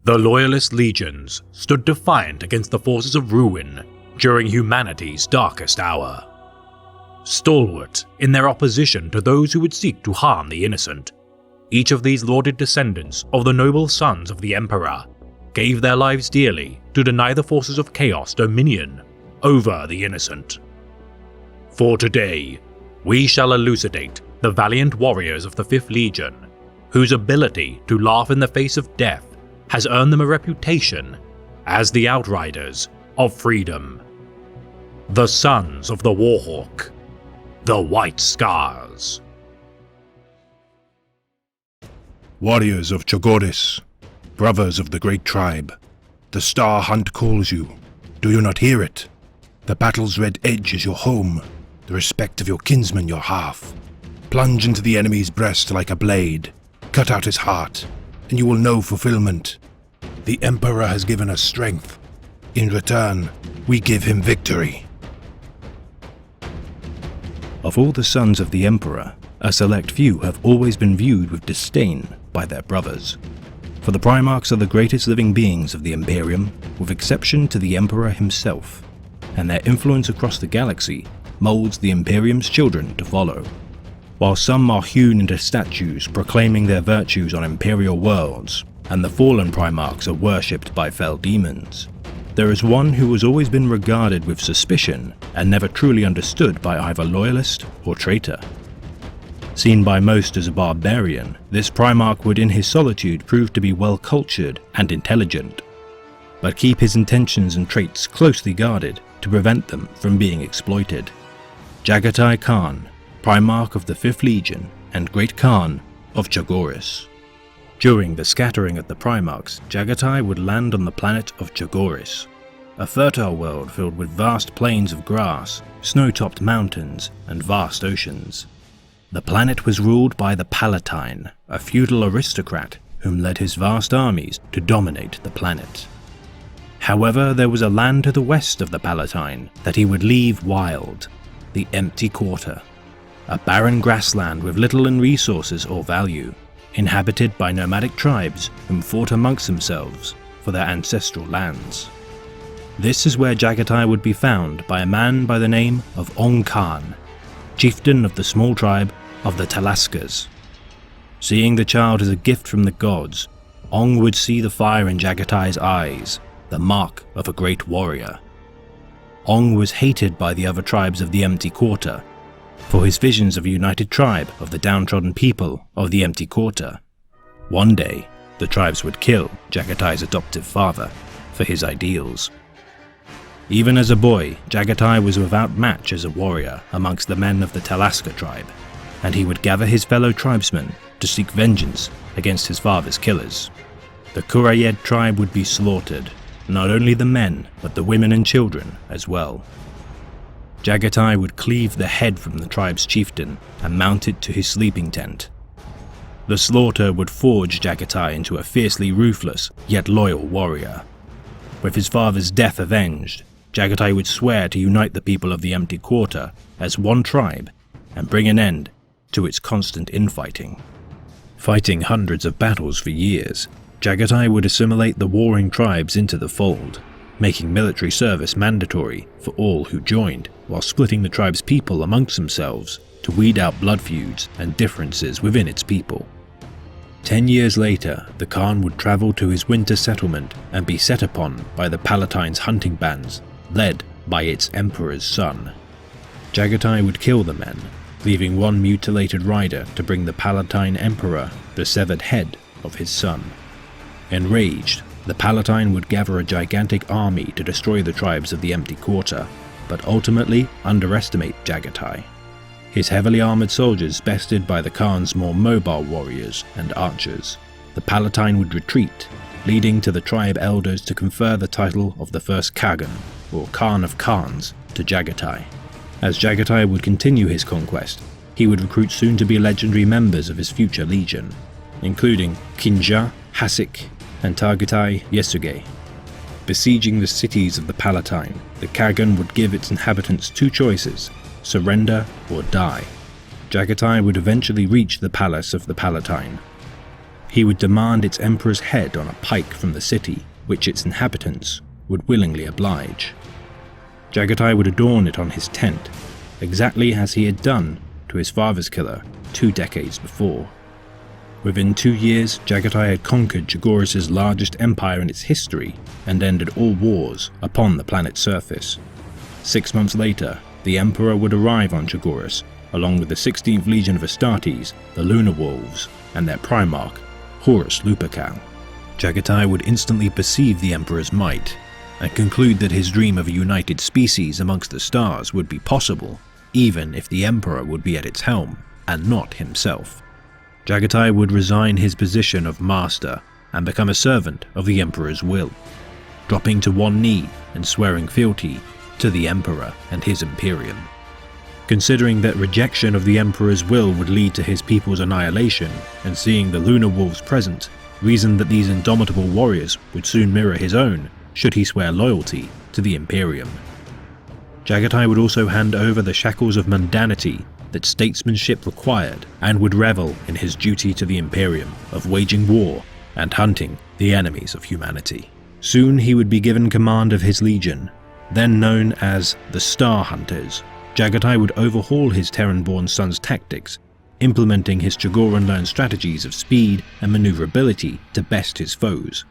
The Loyalist legions stood defiant against the forces of ruin during humanity's darkest hour. Stalwart in their opposition to those who would seek to harm the innocent, each of these lauded descendants of the noble sons of the Emperor gave their lives dearly to deny the forces of chaos dominion over the innocent. For today, we shall elucidate the valiant warriors of the 5th Legion, whose ability to laugh in the face of death has earned them a reputation as the Outriders of Freedom. The Sons of the Warhawk, the White Scars. Warriors of Chogoris, brothers of the great tribe, the Star Hunt calls you. Do you not hear it? The battle's red edge is your home, the respect of your kinsman your half. Plunge into the enemy's breast like a blade, cut out his heart, and you will know fulfillment. The Emperor has given us strength. In return, we give him victory. Of all the sons of the Emperor, a select few have always been viewed with disdain by their brothers. For the Primarchs are the greatest living beings of the Imperium, with exception to the Emperor himself, and their influence across the galaxy molds the Imperium's children to follow. While some are hewn into statues proclaiming their virtues on Imperial worlds, and the fallen Primarchs are worshipped by fell demons, there is one who has always been regarded with suspicion and never truly understood by either loyalist or traitor. Seen by most as a barbarian, this Primarch would in his solitude prove to be well-cultured and intelligent, but keep his intentions and traits closely guarded to prevent them from being exploited. Jaghatai Khan, Primarch of the 5th Legion and Great Khan of Chogoris. During the scattering of the Primarchs, Jaghatai would land on the planet of Chogoris, a fertile world filled with vast plains of grass, snow-topped mountains, and vast oceans. The planet was ruled by the Palatine, a feudal aristocrat whom led his vast armies to dominate the planet. However, there was a land to the west of the Palatine that he would leave wild, the Empty Quarter, a barren grassland with little in resources or value, inhabited by nomadic tribes whom fought amongst themselves for their ancestral lands. This is where Jaghatai would be found by a man by the name of Ong Khan, chieftain of the small tribe of the Talaskas. Seeing the child as a gift from the gods, Ong would see the fire in Jaghatai's eyes, the mark of a great warrior. Ong was hated by the other tribes of the Empty Quarter for his visions of a united tribe of the downtrodden people of the Empty Quarter. One day, the tribes would kill Jaghatai's adoptive father for his ideals. Even as a boy, Jaghatai was without match as a warrior amongst the men of the Talaska tribe, and he would gather his fellow tribesmen to seek vengeance against his father's killers. The Kurayed tribe would be slaughtered, not only the men, but the women and children as well. Jaghatai would cleave the head from the tribe's chieftain and mount it to his sleeping tent. The slaughter would forge Jaghatai into a fiercely ruthless yet loyal warrior. With his father's death avenged, Jaghatai would swear to unite the people of the Empty Quarter as one tribe and bring an end to its constant infighting. Fighting hundreds of battles for years, Jaghatai would assimilate the warring tribes into the fold, making military service mandatory for all who joined, while splitting the tribe's people amongst themselves to weed out blood feuds and differences within its people. 10 years later, the Khan would travel to his winter settlement and be set upon by the Palatine's hunting bands, led by its emperor's son. Jaghatai would kill the men, leaving one mutilated rider to bring the Palatine emperor the severed head of his son. Enraged, the Palatine would gather a gigantic army to destroy the tribes of the Empty Quarter, but ultimately underestimate Jaghatai. His heavily armoured soldiers bested by the Khan's more mobile warriors and archers, the Palatine would retreat, leading to the tribe elders to confer the title of the first Kagan, or Khan of Khans, to Jaghatai. As Jaghatai would continue his conquest, he would recruit soon-to-be legendary members of his future legion, including Kinja, Hasik, and Targatai Yesuge. Besieging the cities of the Palatine, the Kagan would give its inhabitants two choices: surrender or die. Jaghatai would eventually reach the palace of the Palatine. he would demand its emperor's head on a pike from the city, which its inhabitants would willingly oblige. Jaghatai would adorn it on his tent, exactly as he had done to his father's killer 2 decades before. Within 2 years, Jaghatai had conquered Chogoris' largest empire in its history and ended all wars upon the planet's surface. 6 months later, the Emperor would arrive on Chogoris, along with the 16th Legion of Astartes, the Lunar Wolves, and their Primarch, Horus Lupercal. Jaghatai would instantly perceive the Emperor's might, and conclude that his dream of a united species amongst the stars would be possible, even if the Emperor would be at its helm, and not himself. Jaghatai would resign his position of master and become a servant of the Emperor's will, dropping to one knee and swearing fealty to the Emperor and his Imperium. Considering that rejection of the Emperor's will would lead to his people's annihilation, and seeing the Lunar Wolves present, reasoned that these indomitable warriors would soon mirror his own should he swear loyalty to the Imperium. Jaghatai would also hand over the shackles of mundanity that statesmanship required, and would revel in his duty to the Imperium of waging war and hunting the enemies of humanity. Soon he would be given command of his legion, then known as the Star Hunters. Jaghatai would overhaul his Terran-born son's tactics, implementing his Chogoran-learned strategies of speed and maneuverability to best his foes.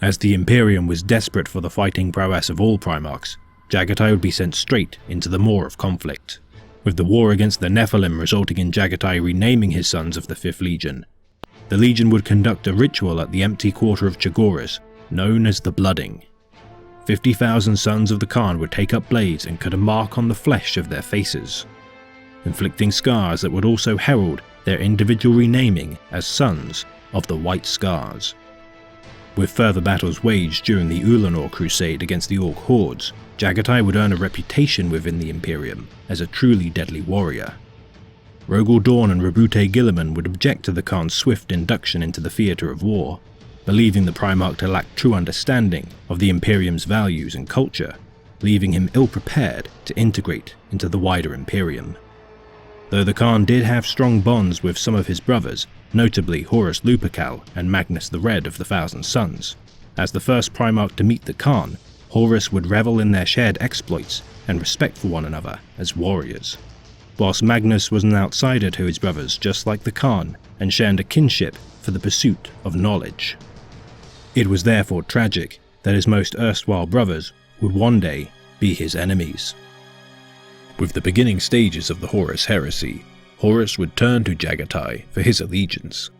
As the Imperium was desperate for the fighting prowess of all Primarchs, Jaghatai would be sent straight into the maw of conflict, with the war against the Nephilim resulting in Jaghatai renaming his sons of the 5th Legion. The Legion would conduct a ritual at the empty quarter of Chogoris, known as the Blooding. 50,000 sons of the Khan would take up blades and cut a mark on the flesh of their faces, inflicting scars that would also herald their individual renaming as Sons of the White Scars. With further battles waged during the Ulanor crusade against the Orc hordes, Jaghatai would earn a reputation within the Imperium as a truly deadly warrior. Rogel Dorn and Rabute Guilliman would object to the Khan's swift induction into the theatre of war, believing the Primarch to lack true understanding of the Imperium's values and culture, leaving him ill-prepared to integrate into the wider Imperium. Though the Khan did have strong bonds with some of his brothers, notably Horus Lupercal and Magnus the Red of the Thousand Sons, as the first Primarch to meet the Khan, Horus would revel in their shared exploits and respect for one another as warriors, whilst Magnus was an outsider to his brothers just like the Khan and shared a kinship for the pursuit of knowledge. It was therefore tragic that his most erstwhile brothers would one day be his enemies. With the beginning stages of the Horus heresy, Horus would turn to Jaghatai for his allegiance.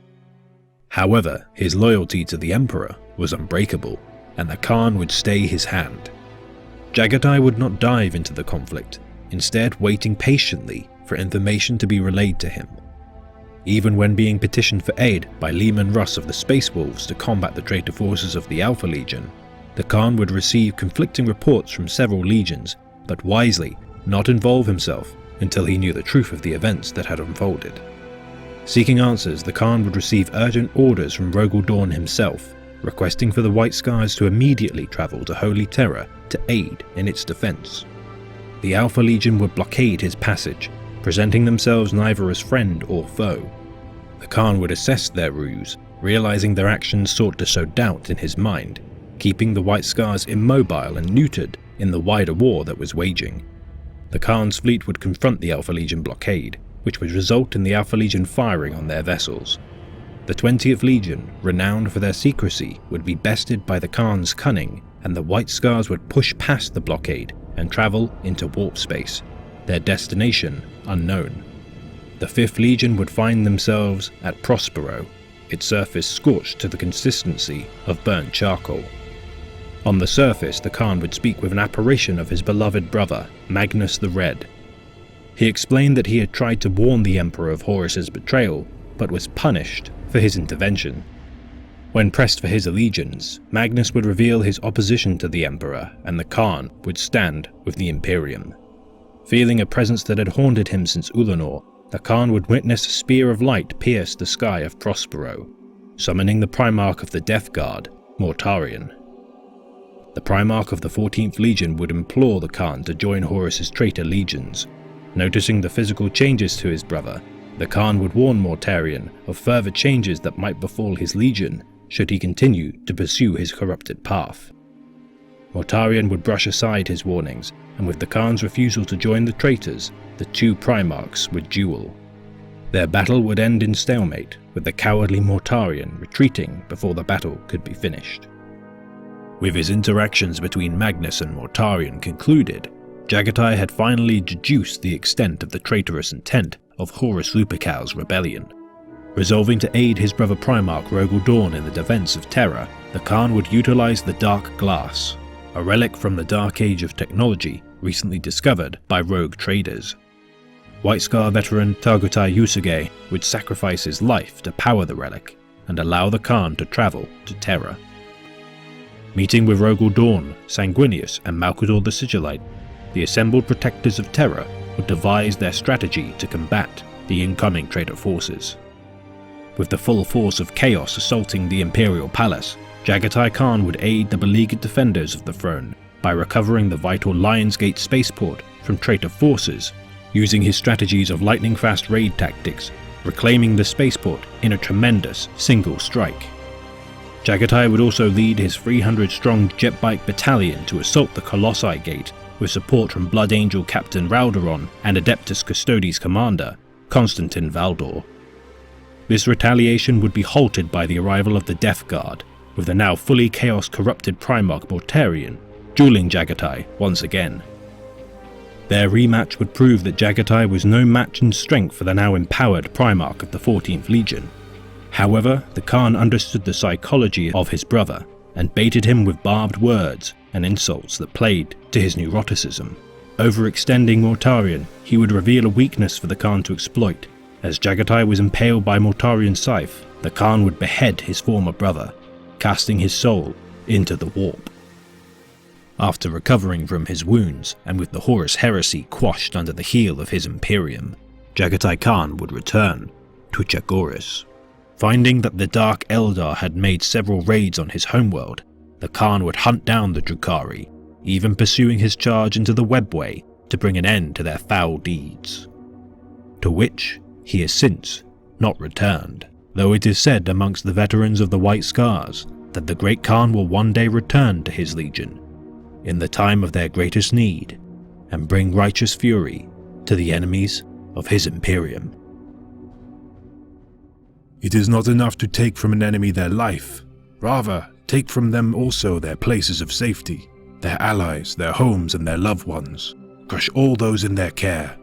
However, his loyalty to the Emperor was unbreakable, and the Khan would stay his hand. Jaghatai would not dive into the conflict, instead waiting patiently for information to be relayed to him. Even when being petitioned for aid by Leman Russ of the Space Wolves to combat the traitor forces of the Alpha Legion, the Khan would receive conflicting reports from several legions, but wisely not involve himself until he knew the truth of the events that had unfolded. Seeking answers, the Khan would receive urgent orders from Rogel Dorn himself, requesting for the White Scars to immediately travel to Holy Terra to aid in its defense. The Alpha Legion would blockade his passage, presenting themselves neither as friend or foe. The Khan would assess their ruse, realizing their actions sought to sow doubt in his mind, keeping the White Scars immobile and neutered in the wider war that was waging. The Khan's fleet would confront the Alpha Legion blockade, which would result in the Alpha Legion firing on their vessels. The 20th Legion, renowned for their secrecy, would be bested by the Khan's cunning, and the White Scars would push past the blockade and travel into warp space, their destination unknown. The 5th Legion would find themselves at Prospero, its surface scorched to the consistency of burnt charcoal. On the surface, the Khan would speak with an apparition of his beloved brother, Magnus the Red. He explained that he had tried to warn the Emperor of Horus's betrayal, but was punished for his intervention. When pressed for his allegiance, Magnus would reveal his opposition to the Emperor, and the Khan would stand with the Imperium. Feeling a presence that had haunted him since Ulanor, the Khan would witness a spear of light pierce the sky of Prospero, summoning the Primarch of the Death Guard, Mortarion. The Primarch of the 14th Legion would implore the Khan to join Horus's traitor legions. Noticing the physical changes to his brother, The Khan would warn Mortarion of further changes that might befall his legion should he continue to pursue his corrupted path. Mortarion would brush aside his warnings, and with the Khan's refusal to join the traitors, the two Primarchs would duel. Their battle would end in stalemate, with the cowardly Mortarion retreating before the battle could be finished. With his interactions between Magnus and Mortarion concluded, Jaghatai had finally deduced the extent of the traitorous intent of Horus Lupercal's rebellion. Resolving to aid his brother Primarch Rogal Dorn in the defense of Terra, the Khan would utilize the Dark Glass, a relic from the Dark Age of technology recently discovered by rogue traders. White Scar veteran Targutai Yusuge would sacrifice his life to power the relic and allow the Khan to travel to Terra. Meeting with Rogal Dorn, Sanguinius and Malkador the Sigillite, the assembled protectors of Terra would devise their strategy to combat the incoming traitor forces. With the full force of chaos assaulting the Imperial Palace, Jaghatai Khan would aid the beleaguered defenders of the throne by recovering the vital Lionsgate spaceport from traitor forces, using his strategies of lightning-fast raid tactics, reclaiming the spaceport in a tremendous single strike. Jaghatai would also lead his 300-strong Jetbike battalion to assault the Colossi Gate with support from Blood Angel Captain Raldoron and Adeptus Custodes commander Constantin Valdor. This retaliation would be halted by the arrival of the Death Guard, with the now fully chaos-corrupted Primarch Mortarion dueling Jaghatai once again. Their rematch would prove that Jaghatai was no match in strength for the now empowered Primarch of the 14th Legion. However, the Khan understood the psychology of his brother and baited him with barbed words and insults that played to his neuroticism. Overextending Mortarion, he would reveal a weakness for the Khan to exploit. As Jaghatai was impaled by Mortarion's scythe, the Khan would behead his former brother, casting his soul into the warp. After recovering from his wounds, and with the Horus heresy quashed under the heel of his Imperium, Jaghatai Khan would return to Chagoris. Finding that the Dark Eldar had made several raids on his homeworld, the Khan would hunt down the Drukhari, even pursuing his charge into the Webway to bring an end to their foul deeds. To which he has since not returned, though it is said amongst the veterans of the White Scars that the Great Khan will one day return to his legion, in the time of their greatest need, and bring righteous fury to the enemies of his Imperium. It is not enough to take from an enemy their life. Rather, take from them also their places of safety, their allies, their homes and their loved ones. Crush all those in their care.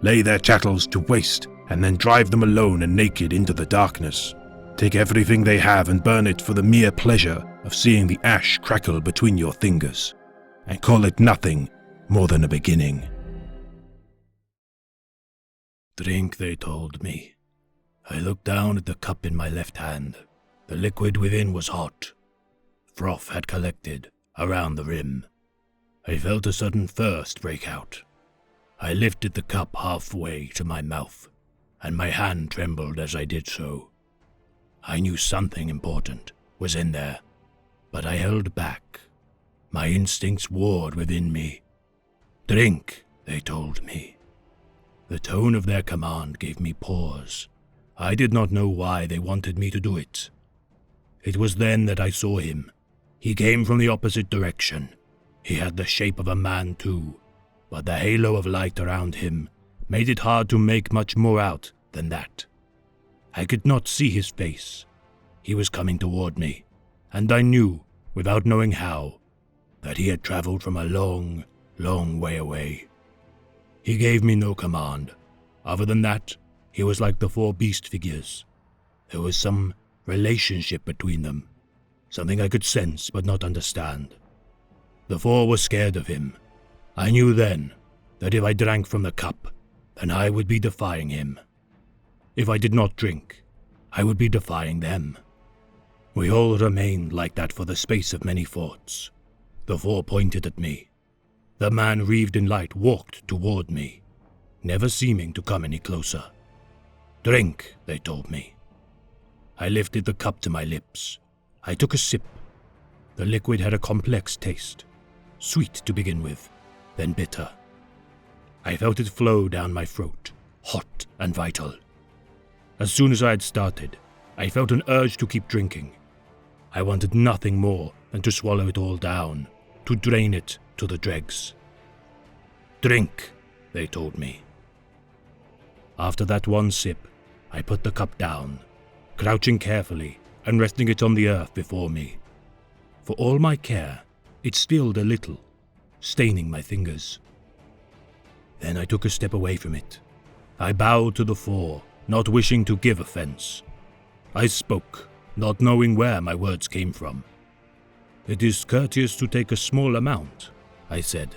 Lay their chattels to waste, and then drive them alone and naked into the darkness. Take everything they have and burn it for the mere pleasure of seeing the ash crackle between your fingers, and call it nothing more than a beginning. Drink, they told me. I looked down at the cup in my left hand. The liquid within was hot. Froth had collected around the rim. I felt a sudden thirst break out. I lifted the cup halfway to my mouth, and my hand trembled as I did so. I knew something important was in there, but I held back. My instincts warred within me. Drink, they told me. The tone of their command gave me pause. I did not know why they wanted me to do it. It was then that I saw him. He came from the opposite direction. He had the shape of a man too, but the halo of light around him made it hard to make much more out than that. I could not see his face. He was coming toward me, and I knew, without knowing how, that he had traveled from a long, long way away. He gave me no command. Other than that, he was like the four beast figures. There was some relationship between them, something I could sense but not understand. The four were scared of him. I knew then that if I drank from the cup, then I would be defying him. If I did not drink, I would be defying them. We all remained like that for the space of many thoughts. The four pointed at me. The man wreathed in light walked toward me, never seeming to come any closer. Drink, they told me. I lifted the cup to my lips. I took a sip. The liquid had a complex taste, sweet to begin with, then bitter. I felt it flow down my throat, hot and vital. As soon as I had started, I felt an urge to keep drinking. I wanted nothing more than to swallow it all down, to drain it to the dregs. Drink, they told me. After that one sip, I put the cup down, crouching carefully and resting it on the earth before me. For all my care, it spilled a little, staining my fingers. Then I took a step away from it. I bowed to the four, not wishing to give offense. I spoke, not knowing where my words came from. "It is courteous to take a small amount," I said.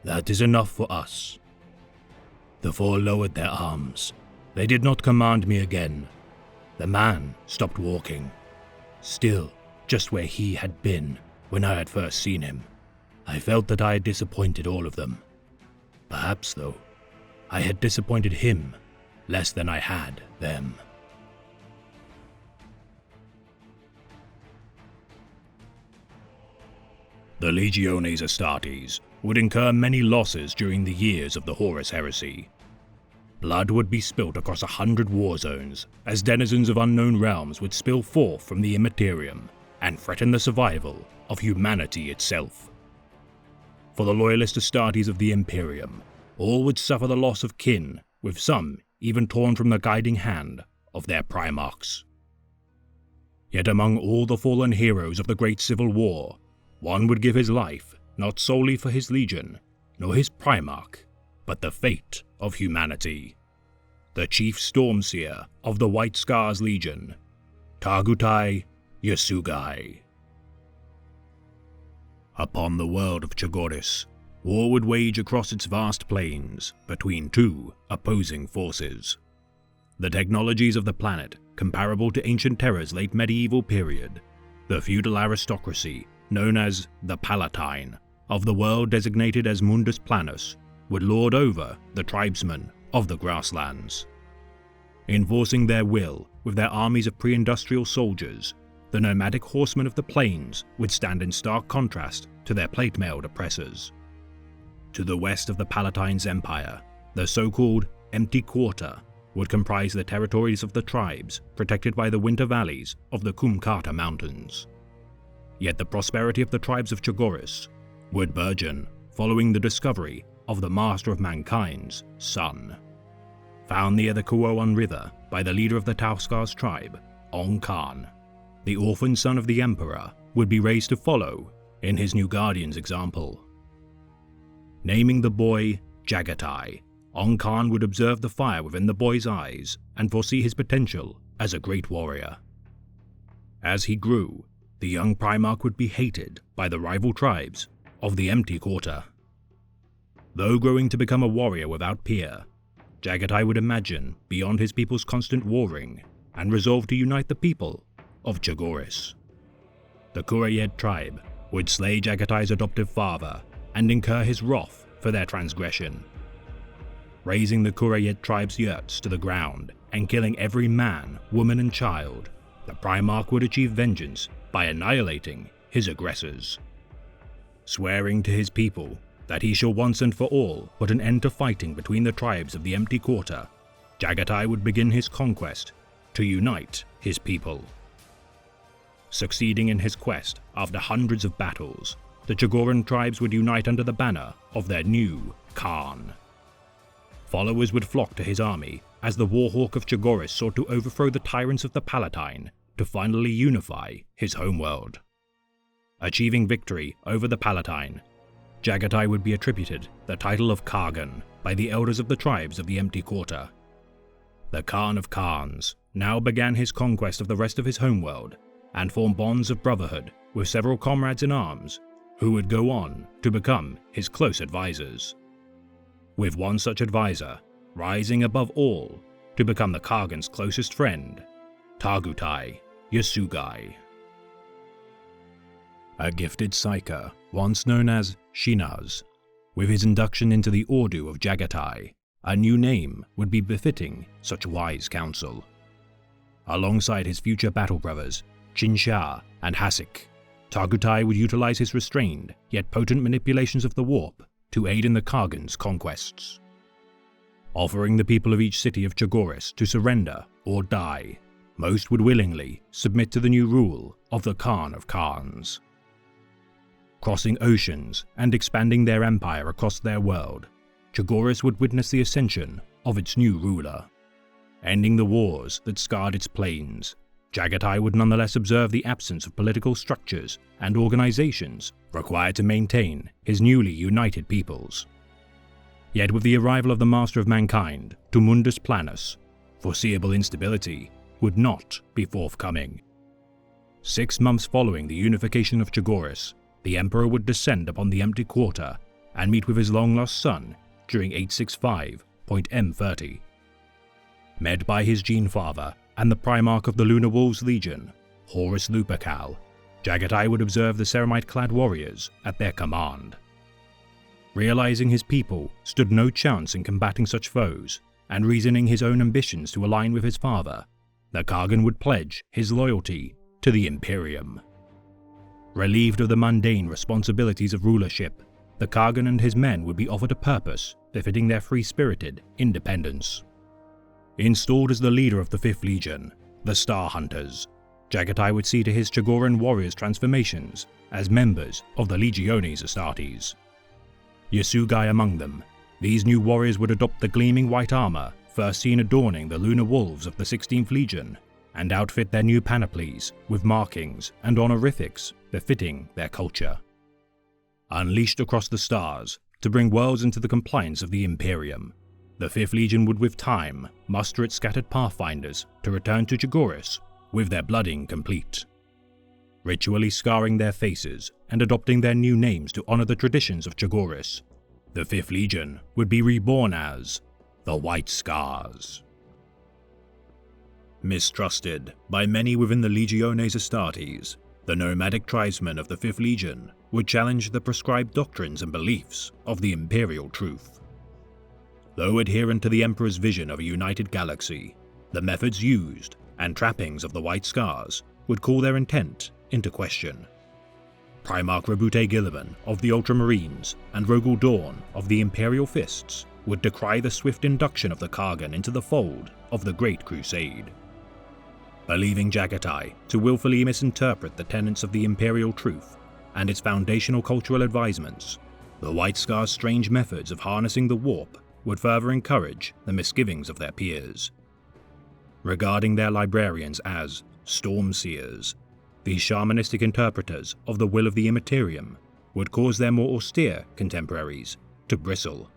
"That is enough for us." The four lowered their arms. They did not command me again. The man stopped walking, still just where he had been when I had first seen him. I felt that I had disappointed all of them. Perhaps, though, I had disappointed him less than I had them. The Legiones Astartes would incur many losses during the years of the Horus Heresy. Blood would be spilt across 100 war zones as denizens of unknown realms would spill forth from the Immaterium and threaten the survival of humanity itself. For the loyalist Astartes of the Imperium, all would suffer the loss of kin, with some even torn from the guiding hand of their Primarchs. Yet among all the fallen heroes of the Great Civil War, one would give his life not solely for his legion, nor his Primarch, but the fate of humanity. The chief Stormseer of the White Scars Legion, Tagutai Yasugai. Upon the world of Chogoris, war would wage across its vast plains between two opposing forces. The technologies of the planet comparable to ancient Terra's late medieval period, the feudal aristocracy known as the Palatine of the world designated as Mundus Planus would lord over the tribesmen of the grasslands. Enforcing their will with their armies of pre-industrial soldiers, the nomadic horsemen of the plains would stand in stark contrast to their plate-mailed oppressors. To the west of the Palatine's empire, the so-called Empty Quarter would comprise the territories of the tribes protected by the winter valleys of the Kumkata Mountains. Yet the prosperity of the tribes of Chogoris would burgeon following the discovery of the Master of Mankind's son. Found near the Kuoan River by the leader of the Tauskar's tribe, Ong Khan, the orphan son of the Emperor would be raised to follow in his new guardian's example. Naming the boy Jagatai, Ong Khan would observe the fire within the boy's eyes and foresee his potential as a great warrior. As he grew, the young Primarch would be hated by the rival tribes of the Empty Quarter. Though growing to become a warrior without peer, Jagatai would imagine beyond his people's constant warring and resolve to unite the people of Chogoris. The Kurayed tribe would slay Jagatai's adoptive father and incur his wrath for their transgression. Razing the Kurayed tribe's yurts to the ground and killing every man, woman and child, the Primarch would achieve vengeance by annihilating his aggressors. Swearing to his people that he shall once and for all put an end to fighting between the tribes of the Empty Quarter, Jagatai would begin his conquest to unite his people. Succeeding in his quest after hundreds of battles, the Chogoran tribes would unite under the banner of their new Khan. Followers would flock to his army as the Warhawk of Chogoris sought to overthrow the tyrants of the Palatine to finally unify his homeworld. Achieving victory over the Palatine, Jagatai would be attributed the title of Kargan by the elders of the tribes of the Empty Quarter. The Khan of Khans now began his conquest of the rest of his homeworld and formed bonds of brotherhood with several comrades in arms who would go on to become his close advisors. With one such advisor rising above all to become the Kargan's closest friend, Tagutai Yasugai. A gifted psyker, once known as Shinaz, with his induction into the Ordu of Jagatai, a new name would be befitting such wise counsel. Alongside his future battle brothers, Chinsha and Hasik, Tagutai would utilize his restrained yet potent manipulations of the warp to aid in the Kargan's conquests. offering the people of each city of Chogoris to surrender or die. Most would willingly submit to the new rule of the Khan of Khans. Crossing oceans and expanding their empire across their world, Chogoris would witness the ascension of its new ruler. Ending the wars that scarred its plains, Jaghatai would nonetheless observe the absence of political structures and organizations required to maintain his newly united peoples. Yet with the arrival of the Master of Mankind to Mundus Planus, foreseeable instability would not be forthcoming. 6 months following the unification of Chogoris, the Emperor would descend upon the empty quarter and meet with his long-lost son during 865.M30. Met by his Gene Father and the Primarch of the Lunar Wolves Legion, Horus Lupercal, Jaghatai would observe the Ceramite-clad warriors at their command. Realizing his people stood no chance in combating such foes, and reasoning his own ambitions to align with his father, the Khagan would pledge his loyalty to the Imperium. Relieved of the mundane responsibilities of rulership, the Khagan and his men would be offered a purpose befitting their free-spirited independence. Installed as the leader of the 5th Legion, the Star Hunters, Jaghatai would see to his Chogoran warriors' transformations as members of the Legiones Astartes. Yasugai among them, these new warriors would adopt the gleaming white armor first seen adorning the Lunar Wolves of the 16th Legion, and outfit their new panoplies with markings and honorifics befitting their culture. Unleashed across the stars to bring worlds into the compliance of the Imperium, the 5th Legion would with time muster its scattered pathfinders to return to Chogoris with their blooding complete. Ritually scarring their faces and adopting their new names to honor the traditions of Chogoris, the 5th Legion would be reborn as the White Scars. Mistrusted by many within the Legiones Astartes, the nomadic tribesmen of the 5th Legion would challenge the prescribed doctrines and beliefs of the Imperial Truth. Though adherent to the Emperor's vision of a united galaxy, the methods used and trappings of the White Scars would call their intent into question. Primarch Rabute Gillivan of the Ultramarines and Rogel Dawn of the Imperial Fists would decry the swift induction of the Khagan into the fold of the Great Crusade. Believing Jaghatai to willfully misinterpret the tenets of the Imperial Truth and its foundational cultural advisements, the White Scars' strange methods of harnessing the warp would further encourage the misgivings of their peers. Regarding their librarians as storm seers, these shamanistic interpreters of the will of the Immaterium would cause their more austere contemporaries to bristle.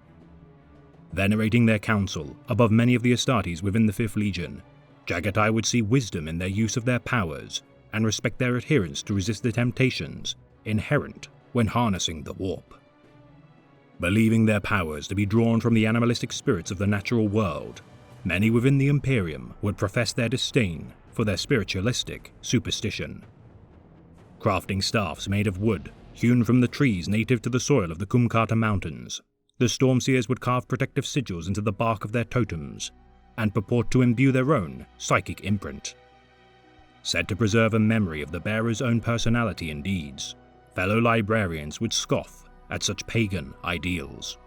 Venerating their council above many of the Astartes within the 5th Legion, Jaghatai would see wisdom in their use of their powers and respect their adherence to resist the temptations inherent when harnessing the warp. Believing their powers to be drawn from the animalistic spirits of the natural world, many within the Imperium would profess their disdain for their spiritualistic superstition. Crafting staffs made of wood hewn from the trees native to the soil of the Kumkata Mountains, the Stormseers would carve protective sigils into the bark of their totems and purport to imbue their own psychic imprint. Said to preserve a memory of the bearer's own personality and deeds, fellow librarians would scoff at such pagan ideals.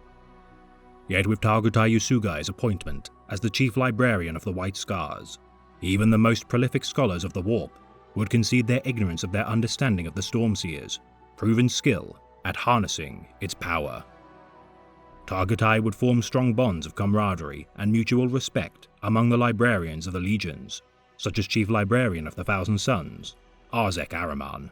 Yet with Targutai Yasugai's appointment as the chief librarian of the White Scars, even the most prolific scholars of the Warp would concede their ignorance of their understanding of the Stormseers' proven skill at harnessing its power. Targutai would form strong bonds of camaraderie and mutual respect among the librarians of the legions, such as Chief Librarian of the Thousand Suns, Arzek Araman.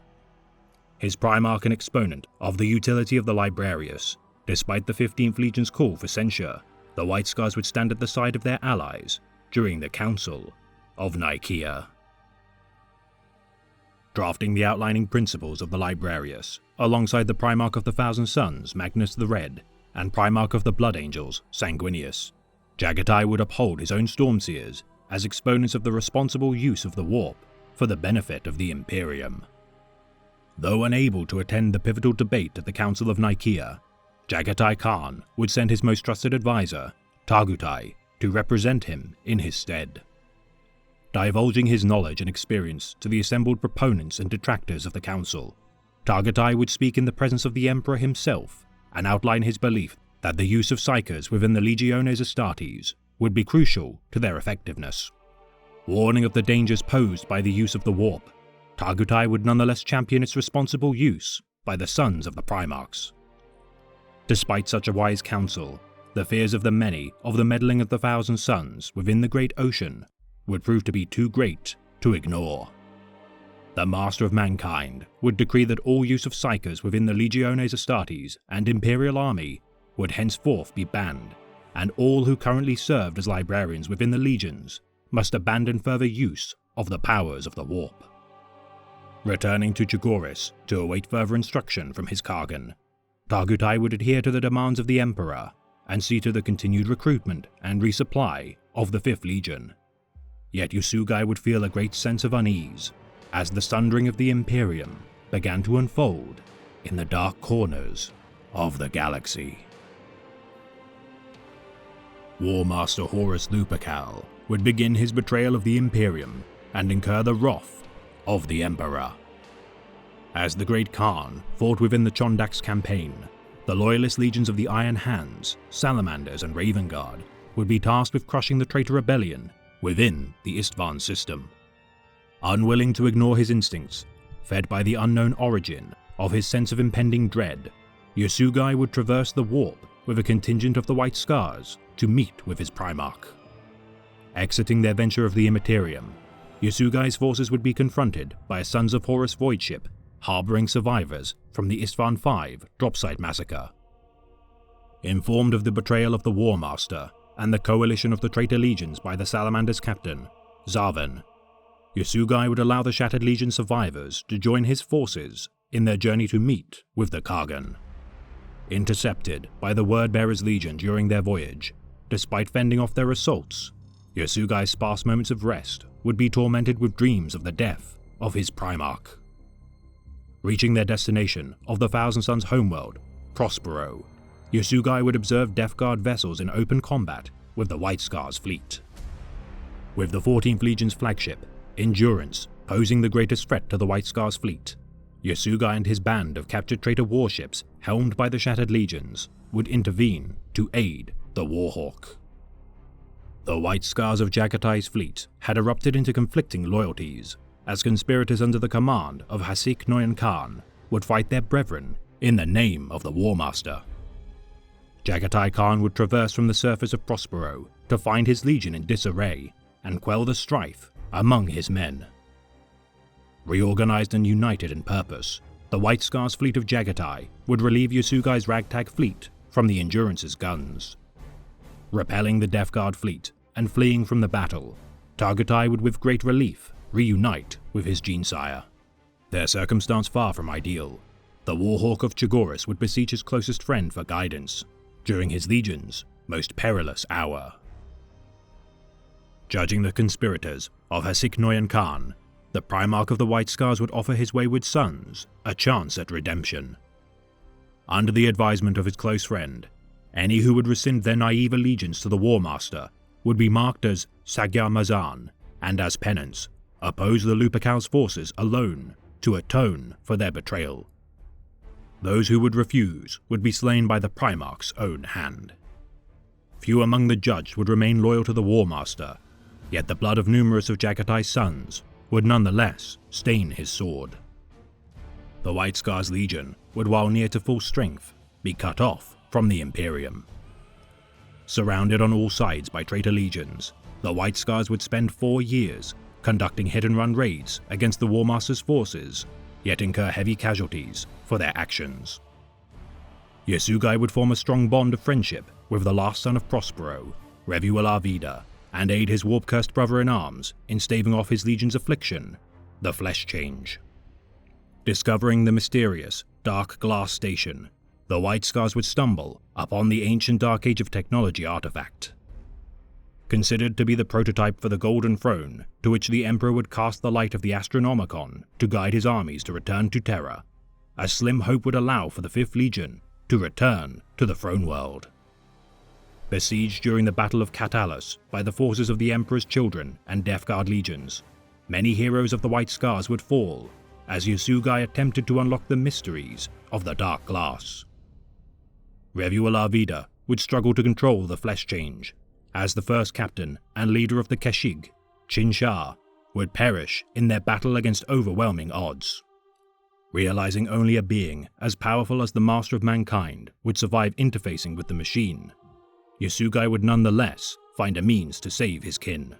His primarch and exponent of the utility of the Librarius, despite the 15th Legion's call for censure, the White Scars would stand at the side of their allies during the Council of Nicaea. Drafting the outlining principles of the Librarius, alongside the Primarch of the Thousand Suns, Magnus the Red, and Primarch of the Blood Angels, Sanguinius, Jaghatai would uphold his own Stormseers as exponents of the responsible use of the warp for the benefit of the Imperium. Though unable to attend the pivotal debate at the Council of Nicaea, Jaghatai Khan would send his most trusted advisor, Targutai, to represent him in his stead. Divulging his knowledge and experience to the assembled proponents and detractors of the council, Targutai would speak in the presence of the Emperor himself and outline his belief that the use of psykers within the Legiones Astartes would be crucial to their effectiveness. Warning of the dangers posed by the use of the warp, Tagutai would nonetheless champion its responsible use by the sons of the Primarchs. Despite such a wise counsel, the fears of the many of the meddling of the Thousand Sons within the Great Ocean would prove to be too great to ignore. The Master of Mankind would decree that all use of psykers within the Legiones Astartes and Imperial Army would henceforth be banned, and all who currently served as librarians within the legions must abandon further use of the powers of the warp. Returning to Chagoris to await further instruction from his Kargan, Tagutai would adhere to the demands of the Emperor and see to the continued recruitment and resupply of the 5th Legion. Yet Yasugai would feel a great sense of unease as the sundering of the Imperium began to unfold in the dark corners of the galaxy. War Master Horus Lupercal would begin his betrayal of the Imperium and incur the wrath of the Emperor. As the Great Khan fought within the Chondax campaign, the loyalist legions of the Iron Hands, Salamanders and Raven Guard would be tasked with crushing the traitor rebellion within the Istvan system. Unwilling to ignore his instincts, fed by the unknown origin of his sense of impending dread, Yasugai would traverse the warp with a contingent of the White Scars to meet with his Primarch. Exiting their venture of the Immaterium, Yasugai's forces would be confronted by a Sons of Horus void ship harboring survivors from the Istvan V dropsite massacre. Informed of the betrayal of the War Master and the coalition of the traitor legions by the Salamander's captain, Zaven, Yasugai would allow the Shattered Legion survivors to join his forces in their journey to meet with the Kargan. Intercepted by the Wordbearer's Legion during their voyage, despite fending off their assaults, Yasugai's sparse moments of rest would be tormented with dreams of the death of his Primarch. Reaching their destination of the Thousand Sons' homeworld, Prospero, Yasugai would observe Death Guard vessels in open combat with the White Scars fleet. With the 14th Legion's flagship, Endurance, posing the greatest threat to the White Scars fleet, Yasugai and his band of captured traitor warships helmed by the Shattered Legions would intervene to aid the Warhawk. The White Scars of Jagatai's fleet had erupted into conflicting loyalties, as conspirators under the command of Hasik Noyan Khan would fight their brethren in the name of the War Master. Jagatai Khan would traverse from the surface of Prospero to find his legion in disarray and quell the strife among his men. Reorganized and united in purpose, the White Scars fleet of Jagatai would relieve Yasugai's ragtag fleet from the Endurance's guns. Repelling the Death Guard fleet and fleeing from the battle, Tagutai would with great relief reunite with his Genesire. Their circumstance far from ideal, the Warhawk of Chagoris would beseech his closest friend for guidance during his legion's most perilous hour. Judging the conspirators of Hasik Noyan Khan, the Primarch of the White Scars would offer his wayward sons a chance at redemption. Under the advisement of his close friend, any who would rescind their naive allegiance to the War Master would be marked as Sagyar Mazan, and as penance, oppose the Lupercal's forces alone to atone for their betrayal. Those who would refuse would be slain by the Primarch's own hand. Few among the judged would remain loyal to the War Master, yet the blood of numerous of Jagatai's sons would nonetheless stain his sword. The White Scars Legion would, while near to full strength, be cut off from the Imperium. Surrounded on all sides by traitor legions, the White Scars would spend 4 years conducting hit-and-run raids against the War Master's forces, yet incur heavy casualties for their actions. Yasugai would form a strong bond of friendship with the last son of Prospero, Revuel Arvida, and aid his warp-cursed brother-in-arms in staving off his legion's affliction, the Flesh Change. Discovering the mysterious Dark Glass Station, the White Scars would stumble upon the ancient Dark Age of Technology artifact. Considered to be the prototype for the Golden Throne, to which the Emperor would cast the light of the Astronomicon to guide his armies to return to Terra, a slim hope would allow for the 5th Legion to return to the Throne World. Besieged during the Battle of Catalus by the forces of the Emperor's children and Death Guard legions, many heroes of the White Scars would fall as Yasugai attempted to unlock the mysteries of the Dark Glass. Revular Vida would struggle to control the flesh change, as the first captain and leader of the Keshig, Qin Shah, would perish in their battle against overwhelming odds. Realizing only a being as powerful as the master of mankind would survive interfacing with the machine, Yasugai would nonetheless find a means to save his kin.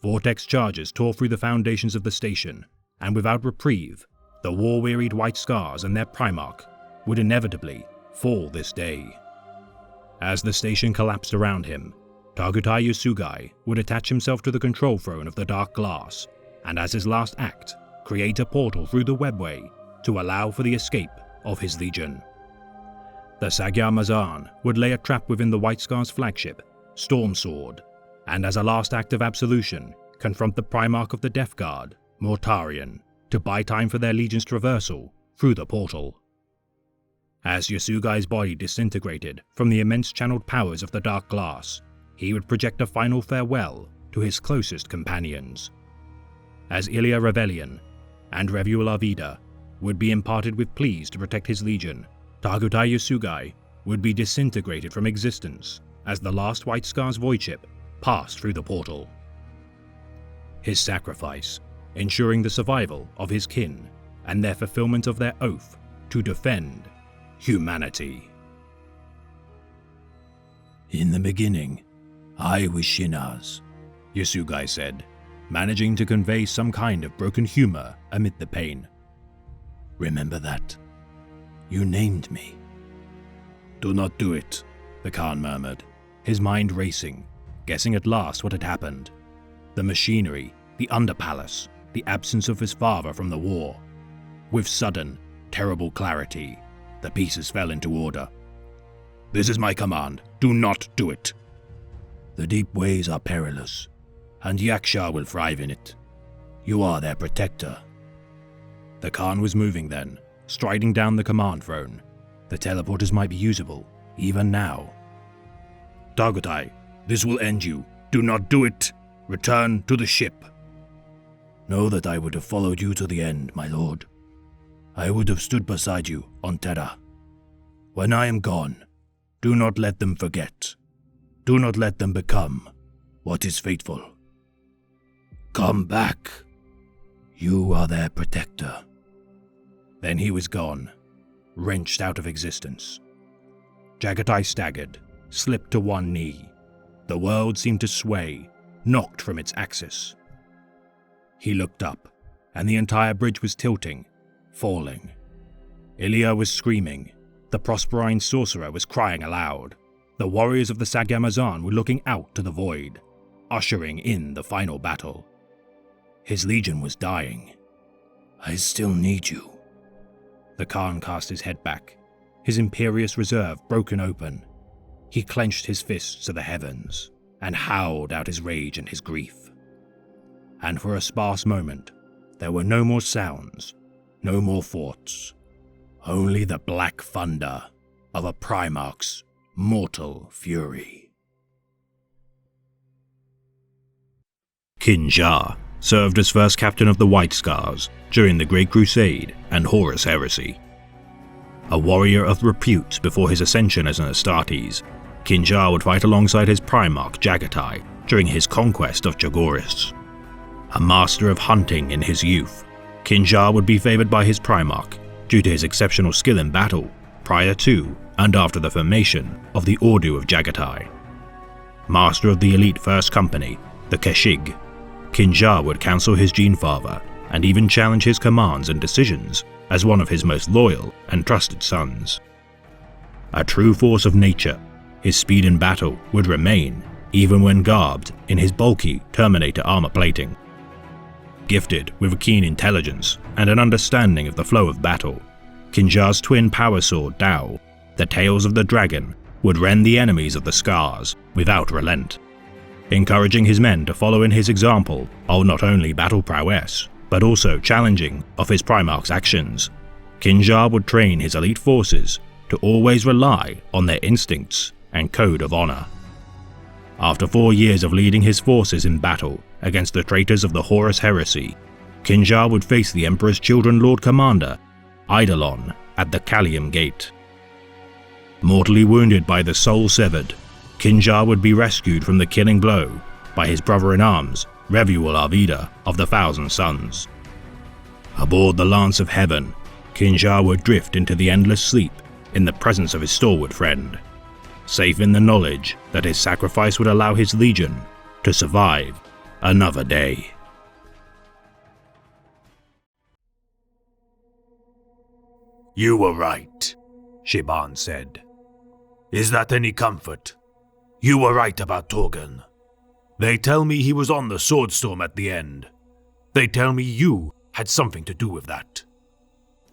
Vortex charges tore through the foundations of the station, and without reprieve, the war-wearied White Scars and their Primarch would inevitably fall this day. As the station collapsed around him, Tagutai Yasugai would attach himself to the control throne of the Dark Glass, and as his last act, create a portal through the webway to allow for the escape of his legion. The Sagyamazan would lay a trap within the White Scars flagship, Storm Sword, and as a last act of absolution, confront the Primarch of the Death Guard, Mortarion, to buy time for their legion's traversal through the portal. As Yasugai's body disintegrated from the immense channeled powers of the Dark Glass, he would project a final farewell to his closest companions. As Ilia Rebellion and Revular Vida would be imparted with pleas to protect his legion, Tagutai Yasugai would be disintegrated from existence as the last White Scars void ship passed through the portal. His sacrifice, ensuring the survival of his kin and their fulfillment of their oath to defend humanity. In the beginning, I was Shinaz, Yasugai said, managing to convey some kind of broken humor amid the pain. Remember that? You named me. Do not do it, the Khan murmured, his mind racing, guessing at last what had happened. The machinery, the underpalace, the absence of his father from the war. With sudden, terrible clarity, the pieces fell into order. This is my command. Do not do it. The deep ways are perilous, and Yaksha will thrive in it. You are their protector. The Khan was moving then, striding down the command throne. The teleporters might be usable, even now. Tagutai, this will end you. Do not do it. Return to the ship. Know that I would have followed you to the end, my lord. I would have stood beside you on Terra. When I am gone, do not let them forget. Do not let them become what is fateful. Come back. You are their protector. Then he was gone, wrenched out of existence. Jagatai staggered, slipped to one knee. The world seemed to sway, knocked from its axis. He looked up, and the entire bridge was tilting, falling. Ilia was screaming. The Prosperine sorcerer was crying aloud. The warriors of the Sagyamazan were looking out to the void, ushering in the final battle. His legion was dying. I still need you. The Khan cast his head back, his imperious reserve broken open. He clenched his fists to the heavens and howled out his rage and his grief. And for a sparse moment, there were no more sounds, no more thoughts, only the black thunder of a Primarch's mortal fury. Qin Shah served as first captain of the White Scars during the Great Crusade and Horus Heresy. A warrior of repute before his ascension as an Astartes, Qin Shah would fight alongside his Primarch Jagatai during his conquest of Chogoris. A master of hunting in his youth, Qin Shah would be favored by his Primarch due to his exceptional skill in battle prior to and after the formation of the Ordu of Jagatai. Master of the elite First Company, the Keshig, Qin Shah would counsel his Genefather and even challenge his commands and decisions as one of his most loyal and trusted sons. A true force of nature, his speed in battle would remain even when garbed in his bulky Terminator armor plating. Gifted with a keen intelligence and an understanding of the flow of battle, Qin Shah's twin power sword Dao, the Tails of the Dragon, would rend the enemies of the Scars without relent, encouraging his men to follow in his example of not only battle prowess, but also challenging of his Primarch's actions. Qin Shah would train his elite forces to always rely on their instincts and code of honor. After 4 years of leading his forces in battle against the traitors of the Horus Heresy, Qin Shah would face the Emperor's Children Lord Commander, Eidolon, at the Kalium Gate. Mortally wounded by the soul severed, Kinjar would be rescued from the killing blow by his brother-in-arms, Revuel Arvida of the Thousand Suns. Aboard the Lance of Heaven, Kinjar would drift into the endless sleep in the presence of his stalwart friend, safe in the knowledge that his sacrifice would allow his legion to survive another day. You were right, Shiban said. Is that any comfort? You were right about Torgan. They tell me he was on the Swordstorm at the end. They tell me you had something to do with that.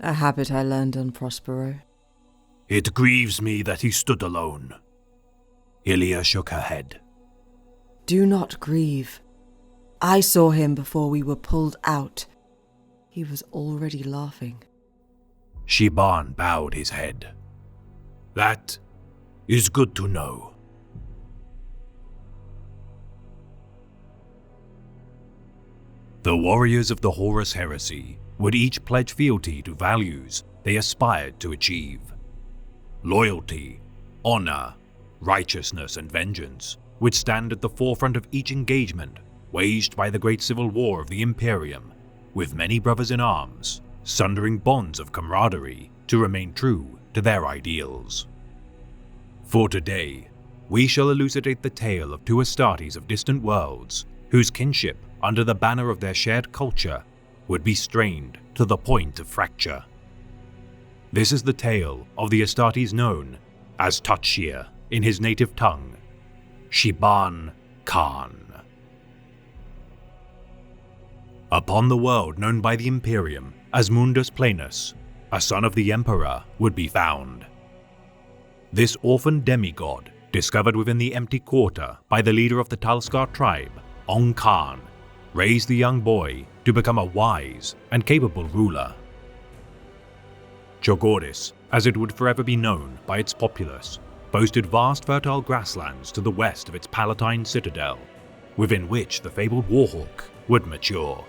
A habit I learned on Prospero. It grieves me that he stood alone. Ilia shook her head. Do not grieve. I saw him before we were pulled out. He was already laughing. Shiban bowed his head. That is good to know. The warriors of the Horus Heresy would each pledge fealty to values they aspired to achieve. Loyalty, honor, righteousness, and vengeance would stand at the forefront of each engagement waged by the great civil war of the Imperium, with many brothers in arms sundering bonds of camaraderie to remain true to their ideals. For today, we shall elucidate the tale of two Astartes of distant worlds whose kinship under the banner of their shared culture would be strained to the point of fracture. This is the tale of the Astartes known as Tutshir in his native tongue, Shiban Khan. Upon the world known by the Imperium as Mundus Planus, a son of the Emperor would be found. This orphan demigod, discovered within the empty quarter by the leader of the Talskar tribe, Ong Khan, raised the young boy to become a wise and capable ruler. Chogoris, as it would forever be known by its populace, boasted vast fertile grasslands to the west of its Palatine citadel, within which the fabled Warhawk would mature.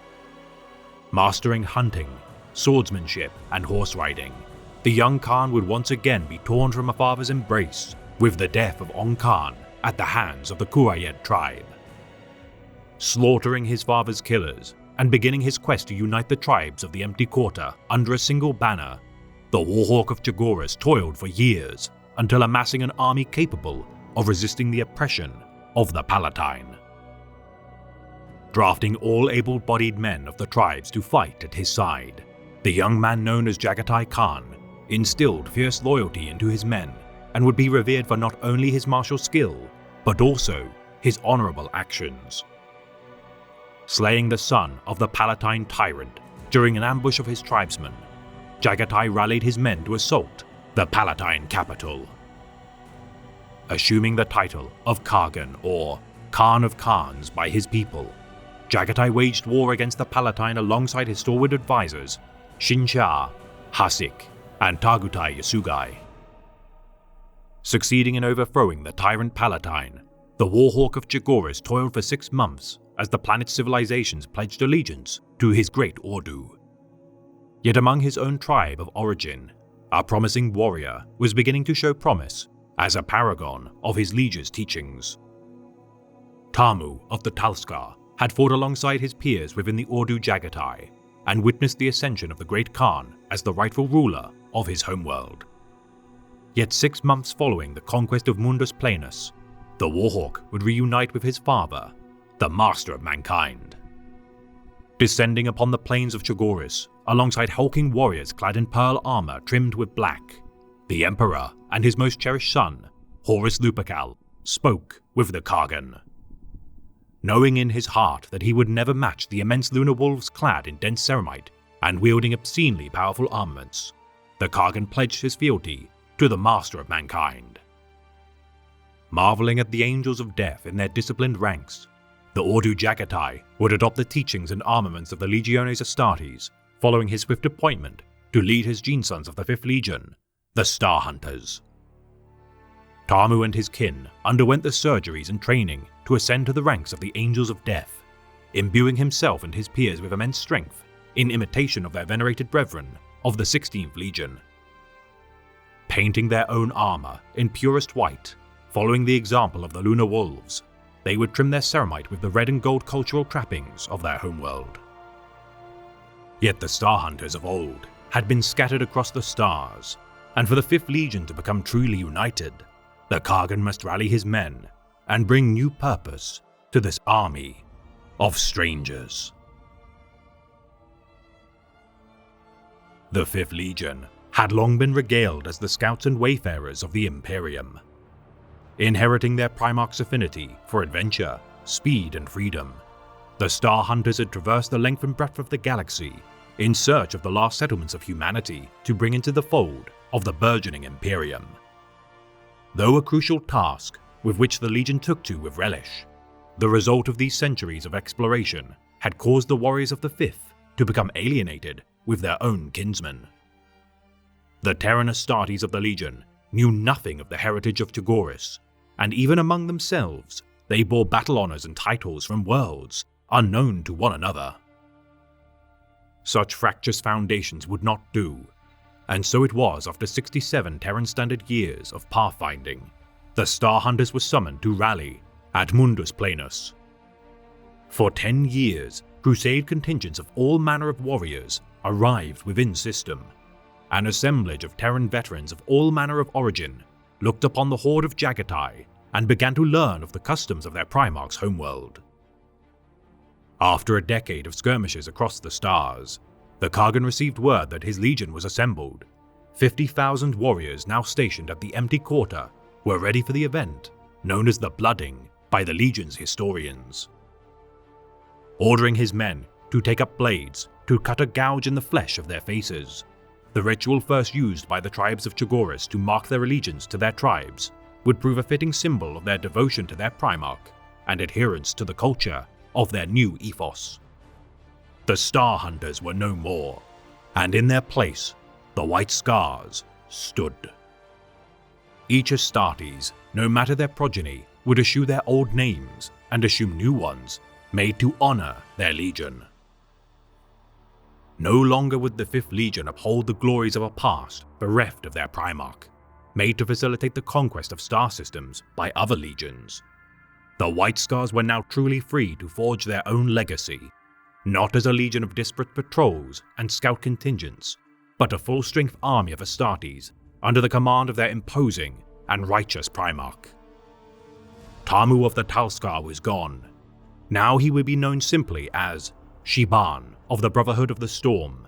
Mastering hunting, swordsmanship, and horse riding, the young Khan would once again be torn from a father's embrace with the death of Ong Khan at the hands of the Kurayed tribe. Slaughtering his father's killers and beginning his quest to unite the tribes of the Empty Quarter under a single banner, the Warhawk of Chogoris toiled for years until amassing an army capable of resisting the oppression of the Palatine. Drafting all able-bodied men of the tribes to fight at his side, the young man known as Jagatai Khan instilled fierce loyalty into his men and would be revered for not only his martial skill, but also his honorable actions. Slaying the son of the Palatine tyrant during an ambush of his tribesmen, Jagatai rallied his men to assault the Palatine capital. Assuming the title of Kargan or Khan of Khans by his people, Jagatai waged war against the Palatine alongside his stalwart advisors Shinsha, Hasik, and Tagutai Yasugai. Succeeding in overthrowing the tyrant Palatine, the Warhawk of Chogoris toiled for 6 months as the planet's civilizations pledged allegiance to his great Ordu. Yet among his own tribe of origin, a promising warrior was beginning to show promise as a paragon of his liege's teachings. Tamu of the Talskar had fought alongside his peers within the Ordu Jagatai and witnessed the ascension of the Great Khan as the rightful ruler of his homeworld. Yet 6 months following the conquest of Mundus Planus, the Warhawk would reunite with his father, the Master of Mankind. Descending upon the plains of Chogoris, alongside hulking warriors clad in pearl armor trimmed with black, the Emperor and his most cherished son, Horus Lupercal, spoke with the Kargan. Knowing in his heart that he would never match the immense lunar wolves clad in dense ceramite and wielding obscenely powerful armaments, the Kargan pledged his fealty to the Master of Mankind. Marveling at the angels of death in their disciplined ranks, the Ordu Jagatai would adopt the teachings and armaments of the Legiones Astartes following his swift appointment to lead his Genesons of the 5th Legion, the Star Hunters. Tamu and his kin underwent the surgeries and training to ascend to the ranks of the Angels of Death, imbuing himself and his peers with immense strength in imitation of their venerated brethren of the 16th Legion. Painting their own armor in purest white, following the example of the Lunar Wolves, they would trim their ceramite with the red and gold cultural trappings of their homeworld. Yet the Star Hunters of old had been scattered across the stars, and for the 5th Legion to become truly united, the Kargan must rally his men and bring new purpose to this army of strangers. The 5th Legion had long been regaled as the scouts and wayfarers of the Imperium. Inheriting their Primarch's affinity for adventure, speed, and freedom, the Star Hunters had traversed the length and breadth of the galaxy in search of the last settlements of humanity to bring into the fold of the burgeoning Imperium. Though a crucial task with which the Legion took to with relish, the result of these centuries of exploration had caused the warriors of the 5th to become alienated with their own kinsmen. The Terran Astartes of the Legion knew nothing of the heritage of Chogoris, and even among themselves, they bore battle honors and titles from worlds unknown to one another. Such fractious foundations would not do, and so it was after 67 Terran Standard years of pathfinding, the Star Hunters were summoned to rally at Mundus Planus. For 10 years, crusade contingents of all manner of warriors arrived within system. An assemblage of Terran veterans of all manner of origin looked upon the horde of Jagatai and began to learn of the customs of their Primarch's homeworld. After a decade of skirmishes across the stars, the Kargan received word that his legion was assembled. 50,000 warriors now stationed at the empty quarter were ready for the event known as the Blooding by the Legion's historians. Ordering his men to take up blades to cut a gouge in the flesh of their faces, the ritual first used by the tribes of Chogoris to mark their allegiance to their tribes would prove a fitting symbol of their devotion to their Primarch and adherence to the culture of their new ethos. The Star Hunters were no more, and in their place, the White Scars stood. Each Astartes, no matter their progeny, would eschew their old names and assume new ones made to honor their legion. No longer would the 5th Legion uphold the glories of a past bereft of their Primarch, made to facilitate the conquest of star systems by other legions. The White Scars were now truly free to forge their own legacy, not as a legion of disparate patrols and scout contingents, but a full-strength army of Astartes under the command of their imposing and righteous Primarch. Tamu of the Talskar was gone. Now he would be known simply as Shiban of the Brotherhood of the Storm,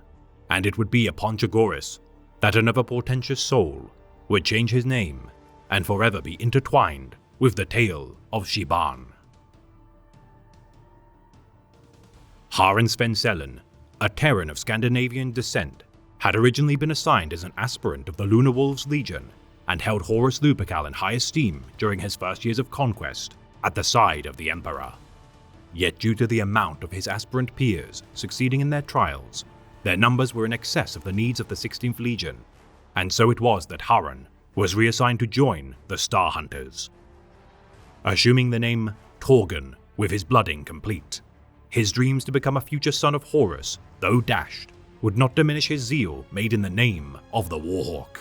and it would be upon Chogoris that another portentous soul would change his name and forever be intertwined with the tale of Shiban. Haran Svensellen, a Terran of Scandinavian descent, had originally been assigned as an aspirant of the Lunar Wolves Legion and held Horus Lupercal in high esteem during his first years of conquest at the side of the Emperor. Yet due to the amount of his aspirant peers succeeding in their trials, their numbers were in excess of the needs of the 16th Legion, and so it was that Haran was reassigned to join the Star Hunters. Assuming the name Torgun with his blooding complete, his dreams to become a future son of Horus, though dashed, would not diminish his zeal made in the name of the Warhawk.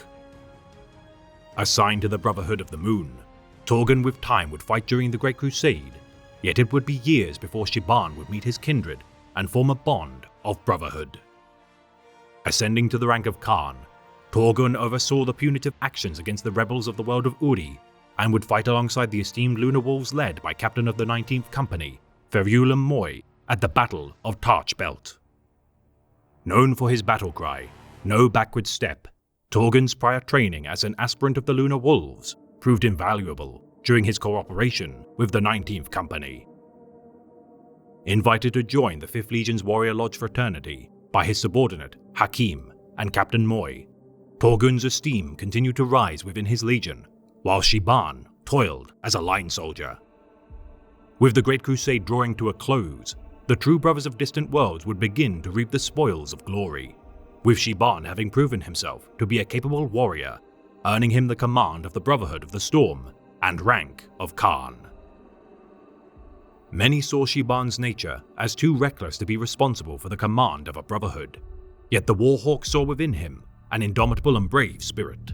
Assigned to the Brotherhood of the Moon, Torgun with time would fight during the Great Crusade, yet it would be years before Shiban would meet his kindred and form a bond of brotherhood. Ascending to the rank of Khan, Torgun oversaw the punitive actions against the rebels of the world of Uri and would fight alongside the esteemed Lunar Wolves led by Captain of the 19th Company, Ferulam Moy, at the Battle of Tarch Belt. Known for his battle cry, "No backward step," Torgun's prior training as an aspirant of the Lunar Wolves proved invaluable during his cooperation with the 19th Company. Invited to join the 5th Legion's Warrior Lodge fraternity by his subordinate Hakim and Captain Moy, Torgun's esteem continued to rise within his legion, while Shiban toiled as a line soldier. With the Great Crusade drawing to a close, the true brothers of distant worlds would begin to reap the spoils of glory, with Shiban having proven himself to be a capable warrior, earning him the command of the Brotherhood of the Storm and rank of Khan. Many saw Shiban's nature as too reckless to be responsible for the command of a brotherhood, yet the Warhawk saw within him an indomitable and brave spirit.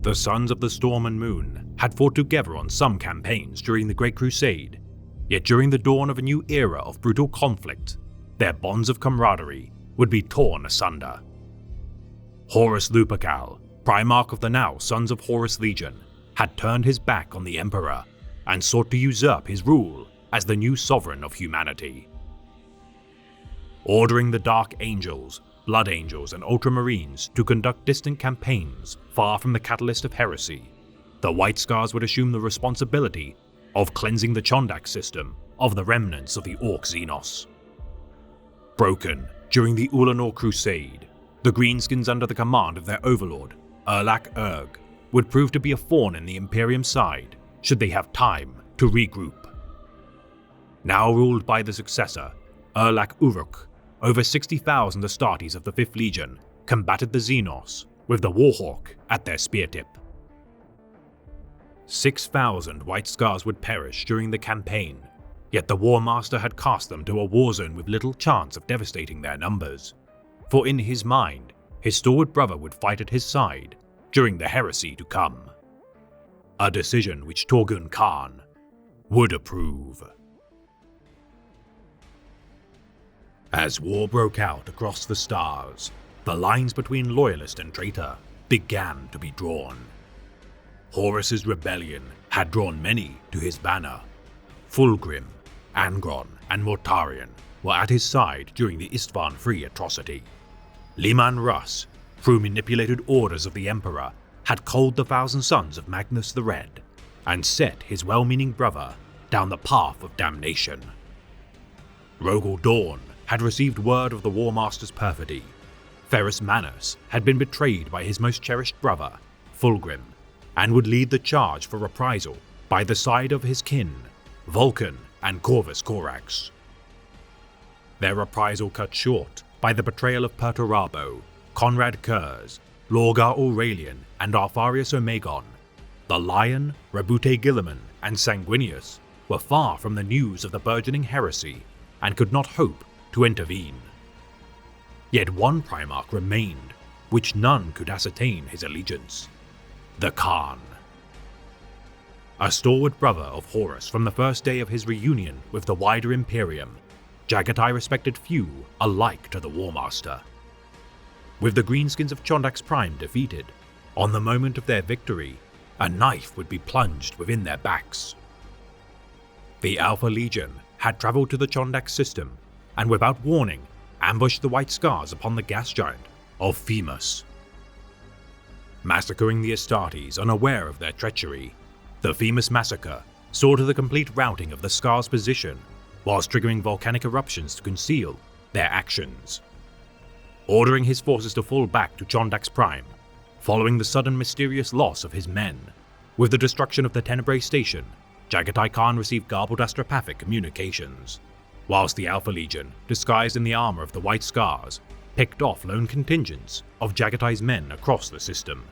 The Sons of the Storm and Moon had fought together on some campaigns during the Great Crusade, yet during the dawn of a new era of brutal conflict, their bonds of camaraderie would be torn asunder. Horus Lupercal, Primarch of the now Sons of Horus Legion, had turned his back on the Emperor and sought to usurp his rule as the new sovereign of humanity. Ordering the Dark Angels, Blood Angels, and Ultramarines to conduct distant campaigns far from the catalyst of heresy, the White Scars would assume the responsibility of cleansing the Chondak system of the remnants of the Orc Xenos. Broken during the Ulanor Crusade, the Greenskins under the command of their overlord, Erlak Erg, would prove to be a thorn in the Imperium side should they have time to regroup. Now ruled by the successor, Erlak Uruk, over 60,000 Astartes of the 5th Legion combated the Xenos, with the Warhawk at their spear tip. 6,000 White Scars would perish during the campaign, yet the War Master had cast them to a war zone with little chance of devastating their numbers, for in his mind, his stalwart brother would fight at his side during the heresy to come. A decision which Torgun Khan would approve. As war broke out across the stars, the lines between loyalist and traitor began to be drawn. Horus's rebellion had drawn many to his banner. Fulgrim, Angron, and Mortarion were at his side during the Istvan Free atrocity. Leman Russ, through manipulated orders of the Emperor, had culled the 1,000 sons of Magnus the Red and set his well-meaning brother down the path of damnation. Rogel Dawn had received word of the War Master's perfidy. Ferrus Manus had been betrayed by his most cherished brother, Fulgrim, and would lead the charge for reprisal by the side of his kin, Vulcan and Corvus Corax. Their reprisal cut short by the betrayal of Perturabo, Conrad Kurz, Lorgar Aurelian, and Artharius Omegon, the Lion, Rabute Gilliman, and Sanguinius were far from the news of the burgeoning heresy and could not hope to intervene. Yet one Primarch remained, which none could ascertain his allegiance: the Khan. A stalwart brother of Horus from the first day of his reunion with the wider Imperium, Jaghatai respected few alike to the War Master. With the Greenskins of Chondak's Prime defeated, on the moment of their victory, a knife would be plunged within their backs. The Alpha Legion had travelled to the Chondak system and without warning ambushed the White Scars upon the gas giant of Femus. Massacring the Astartes unaware of their treachery, the Femus massacre saw to the complete routing of the Scars' position whilst triggering volcanic eruptions to conceal their actions. Ordering his forces to fall back to Chondak's Prime, following the sudden mysterious loss of his men, with the destruction of the Tenebrae station, Jaghatai Khan received garbled astropathic communications, whilst the Alpha Legion, disguised in the armor of the White Scars, picked off lone contingents of Jaghatai's men across the system,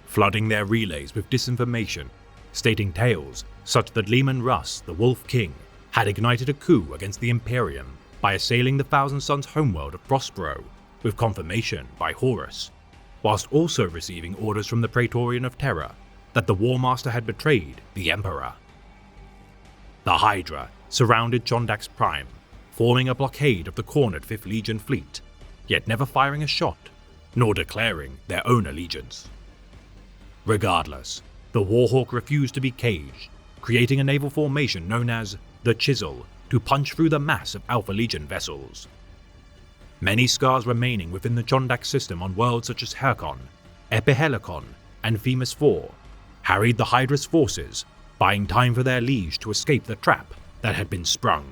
flooding their relays with disinformation, stating tales such that Leman Russ, the Wolf King, had ignited a coup against the Imperium by assailing the 1,000 Sons homeworld of Prospero, with confirmation by Horus, whilst also receiving orders from the Praetorian of Terra that the War Master had betrayed the Emperor. The Hydra surrounded Chondak's Prime, forming a blockade of the cornered 5th Legion fleet, yet never firing a shot, nor declaring their own allegiance. Regardless, the Warhawk refused to be caged, creating a naval formation known as the Chisel to punch through the mass of Alpha Legion vessels. Many Scars remaining within the Chondak system on worlds such as Hercon, Epihelicon, and Femus IV harried the Hydra's forces, buying time for their liege to escape the trap that had been sprung.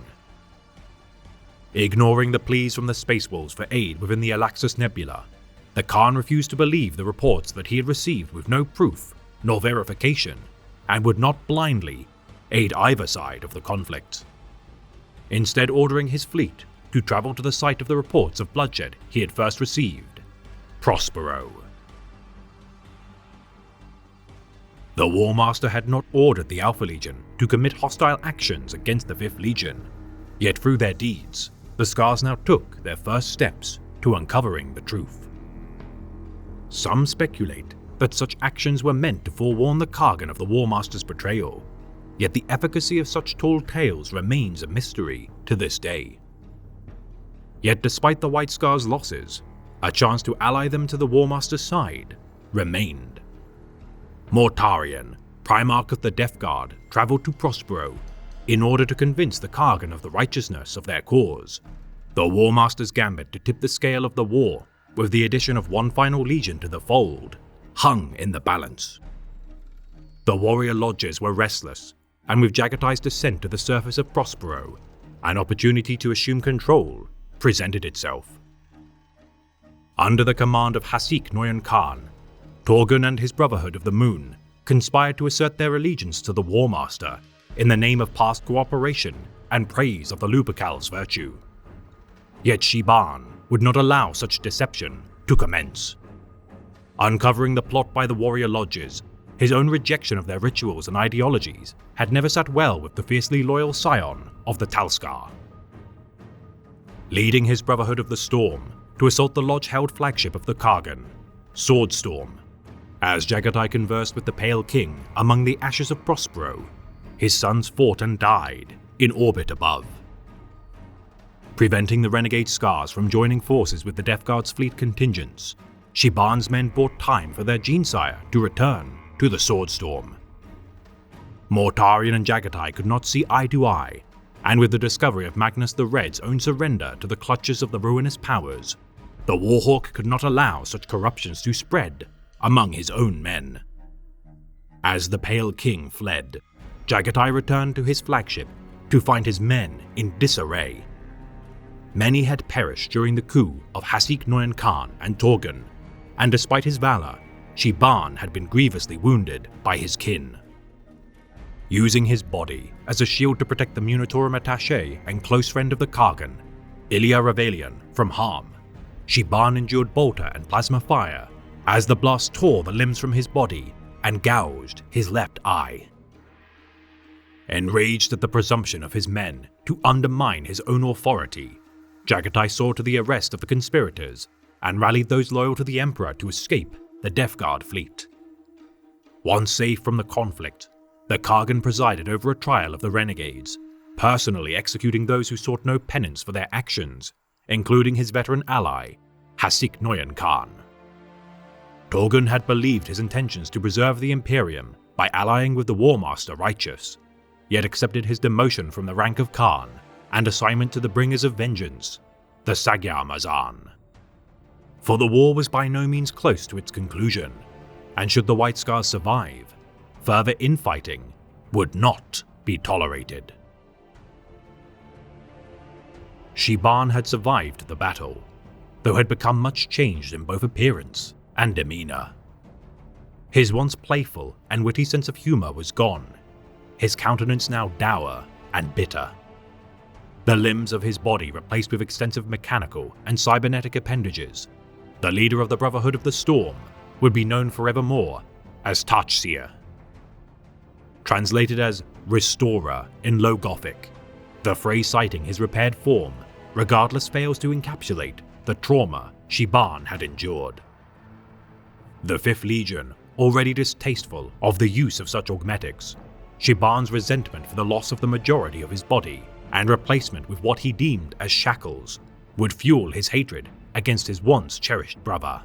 Ignoring the pleas from the Space Wolves for aid within the Alaxus Nebula, the Khan refused to believe the reports that he had received with no proof nor verification, and would not blindly aid either side of the conflict, instead ordering his fleet to travel to the site of the reports of bloodshed he had first received, Prospero. The War Master had not ordered the Alpha Legion to commit hostile actions against the 5th Legion, yet through their deeds, the Scars now took their first steps to uncovering the truth. Some speculate that such actions were meant to forewarn the Kargan of the War Master's betrayal, yet the efficacy of such tall tales remains a mystery to this day. Yet despite the White Scar's losses, a chance to ally them to the War Master's side remained. Mortarion, Primarch of the Death Guard, travelled to Prospero in order to convince the Kargan of the righteousness of their cause. The War Master's gambit to tip the scale of the war, with the addition of one final legion to the fold, hung in the balance. The warrior lodges were restless, and with Jagatai's descent to the surface of Prospero, an opportunity to assume control presented itself. Under the command of Hasik Noyan Khan, Torgun and his Brotherhood of the Moon conspired to assert their allegiance to the War Master in the name of past cooperation and praise of the Lupercal's virtue. Yet Shiban would not allow such deception to commence. Uncovering the plot by the warrior lodges, his own rejection of their rituals and ideologies had never sat well with the fiercely loyal scion of the Talskar. Leading his Brotherhood of the Storm to assault the lodge-held flagship of the Kargan, Swordstorm, as Jagatai conversed with the Pale King among the ashes of Prospero, his sons fought and died in orbit above. Preventing the renegade Scars from joining forces with the Death Guard's fleet contingents, Shiban's men bought time for their Genesire to return to the Swordstorm. Mortarion and Jagatai could not see eye to eye, and with the discovery of Magnus the Red's own surrender to the clutches of the ruinous powers, the Warhawk could not allow such corruptions to spread among his own men. As the Pale King fled, Jagatai returned to his flagship to find his men in disarray. Many had perished during the coup of Hasik Noyan Khan and Torgun, and despite his valor, Shiban had been grievously wounded by his kin. Using his body as a shield to protect the Munitorum attaché and close friend of the Kargan, Ilya Ravelian, from harm, Shiban endured bolter and plasma fire as the blast tore the limbs from his body and gouged his left eye. Enraged at the presumption of his men to undermine his own authority, Jagatai saw to the arrest of the conspirators and rallied those loyal to the Emperor to escape the Death Guard fleet. Once safe from the conflict, the Kargan presided over a trial of the renegades, personally executing those who sought no penance for their actions, including his veteran ally, Hasik Noyan Khan. Torgun had believed his intentions to preserve the Imperium by allying with the War Master Righteous, yet accepted his demotion from the rank of Khan and assignment to the Bringers of Vengeance, the Magyar Mazan. For the war was by no means close to its conclusion, and should the White Scars survive, further infighting would not be tolerated. Shiban had survived the battle, though had become much changed in both appearance and demeanor. His once playful and witty sense of humor was gone, his countenance now dour and bitter. The limbs of his body replaced with extensive mechanical and cybernetic appendages, the leader of the Brotherhood of the Storm would be known forevermore as Tachsir. Translated as Restorer in Low Gothic, the phrase citing his repaired form regardless fails to encapsulate the trauma Shiban had endured. The 5th Legion, already distasteful of the use of such augmetics, Shiban's resentment for the loss of the majority of his body and replacement with what he deemed as shackles would fuel his hatred against his once cherished brother.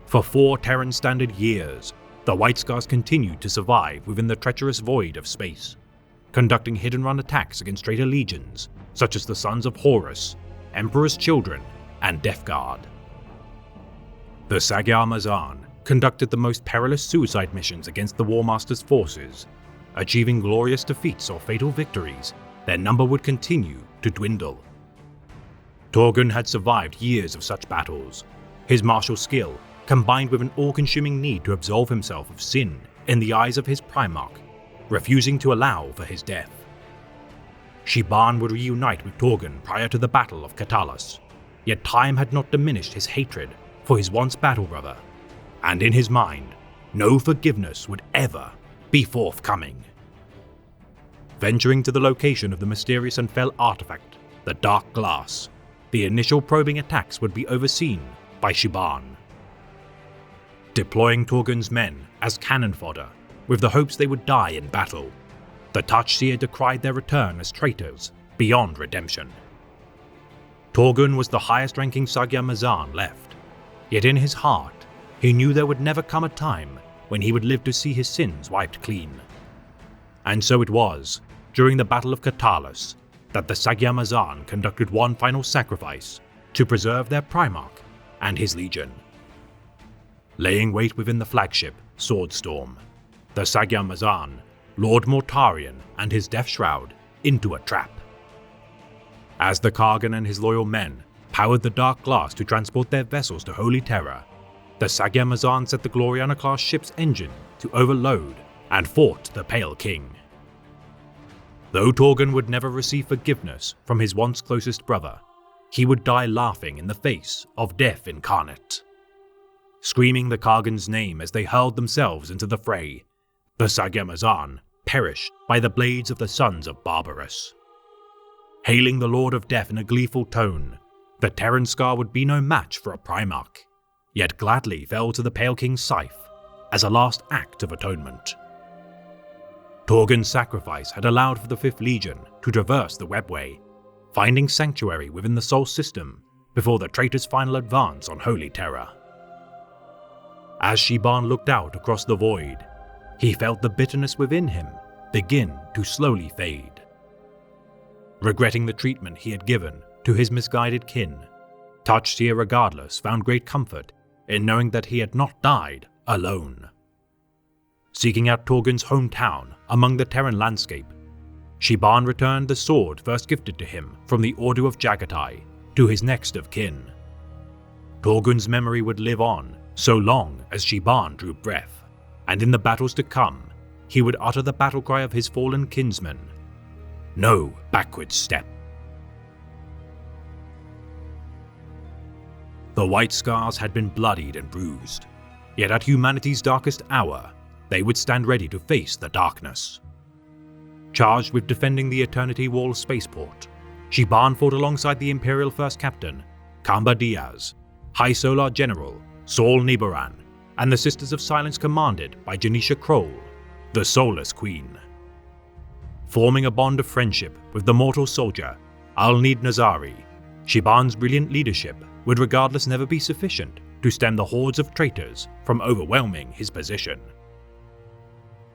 For 4 Terran Standard years, the White Scars continued to survive within the treacherous void of space, conducting hit-and-run attacks against traitor legions such as the Sons of Horus, Emperor's Children, and Death Guard. The Magyar Mazan conducted the most perilous suicide missions against the War Master's forces. Achieving glorious defeats or fatal victories, their number would continue to dwindle. Torgun had survived years of such battles. His martial skill, combined with an all-consuming need to absolve himself of sin in the eyes of his Primarch, refusing to allow for his death. Shiban would reunite with Torgun prior to the Battle of Katalas, yet time had not diminished his hatred for his once battle brother, and in his mind, no forgiveness would ever be forthcoming. Venturing to the location of the mysterious and fell artifact, the Dark Glass, the initial probing attacks would be overseen by Shiban. deploying Torgun's men as cannon fodder with the hopes they would die in battle. The Touchseer decried their return as traitors beyond redemption. Torgun was the highest-ranking Sagyamazan left, yet in his heart he knew there would never come a time when he would live to see his sins wiped clean. And so it was, during the Battle of Katalis, that the Sagyamazan conducted one final sacrifice to preserve their Primarch and his legion. Laying wait within the flagship, Swordstorm, the Sagyamazan lured Mortarion and his Death Shroud into a trap. As the Kargan and his loyal men powered the Dark Glass to transport their vessels to Holy Terra, the Sagyamazan set the Gloriana-class ship's engine to overload and fought the Pale King. Though Torgun would never receive forgiveness from his once closest brother, he would die laughing in the face of death incarnate. Screaming the Kargan's name as they hurled themselves into the fray, the Sagyamazan perished by the blades of the sons of Barbarous. Hailing the Lord of Death in a gleeful tone, the Terran Scar would be no match for a Primarch, yet gladly fell to the Pale King's scythe as a last act of atonement. Torgun's sacrifice had allowed for the 5th Legion to traverse the Webway, finding sanctuary within the Sol system before the traitor's final advance on Holy Terra. As Shiban looked out across the void, he felt the bitterness within him begin to slowly fade. Regretting the treatment he had given to his misguided kin, Touchseer regardless found great comfort in knowing that he had not died alone. Seeking out Torgun's hometown among the Terran landscape, Shiban returned the sword first gifted to him from the Order of Jagatai to his next of kin. Torgun's memory would live on so long as Shiban drew breath, and in the battles to come, he would utter the battle cry of his fallen kinsman, "No backward step." The White Scars had been bloodied and bruised, yet at humanity's darkest hour, they would stand ready to face the darkness. Charged with defending the Eternity Wall spaceport, Shiban fought alongside the Imperial First Captain, Kamba Diaz, High Solar General, Saul Nibiran, and the Sisters of Silence commanded by Janisha Kroll, the Soulless Queen. Forming a bond of friendship with the mortal soldier, Al-Nid Nazari, Shiban's brilliant leadership would regardless never be sufficient to stem the hordes of traitors from overwhelming his position.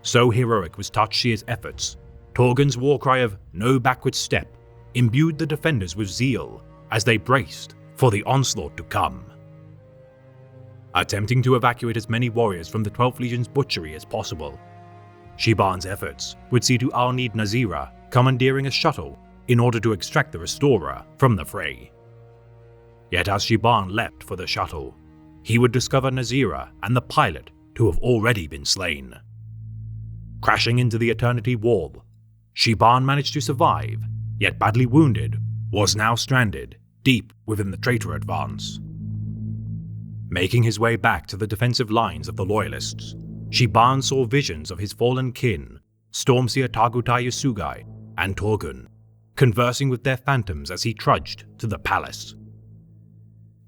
So heroic was Touchseer's efforts, Torgun's war cry of "No backward step" imbued the defenders with zeal as they braced for the onslaught to come. Attempting to evacuate as many warriors from the 12th Legion's butchery as possible, Shiban's efforts would see to Al-Nid Nazira commandeering a shuttle in order to extract the Restorer from the fray. Yet as Shiban leapt for the shuttle, he would discover Nazira and the pilot to have already been slain. Crashing into the Eternity Wall, Shiban managed to survive, yet badly wounded, was now stranded deep within the traitor advance. Making his way back to the defensive lines of the Loyalists, Shiban saw visions of his fallen kin, Stormseer Tagutai Yasugai and Torgun, conversing with their phantoms as he trudged to the palace.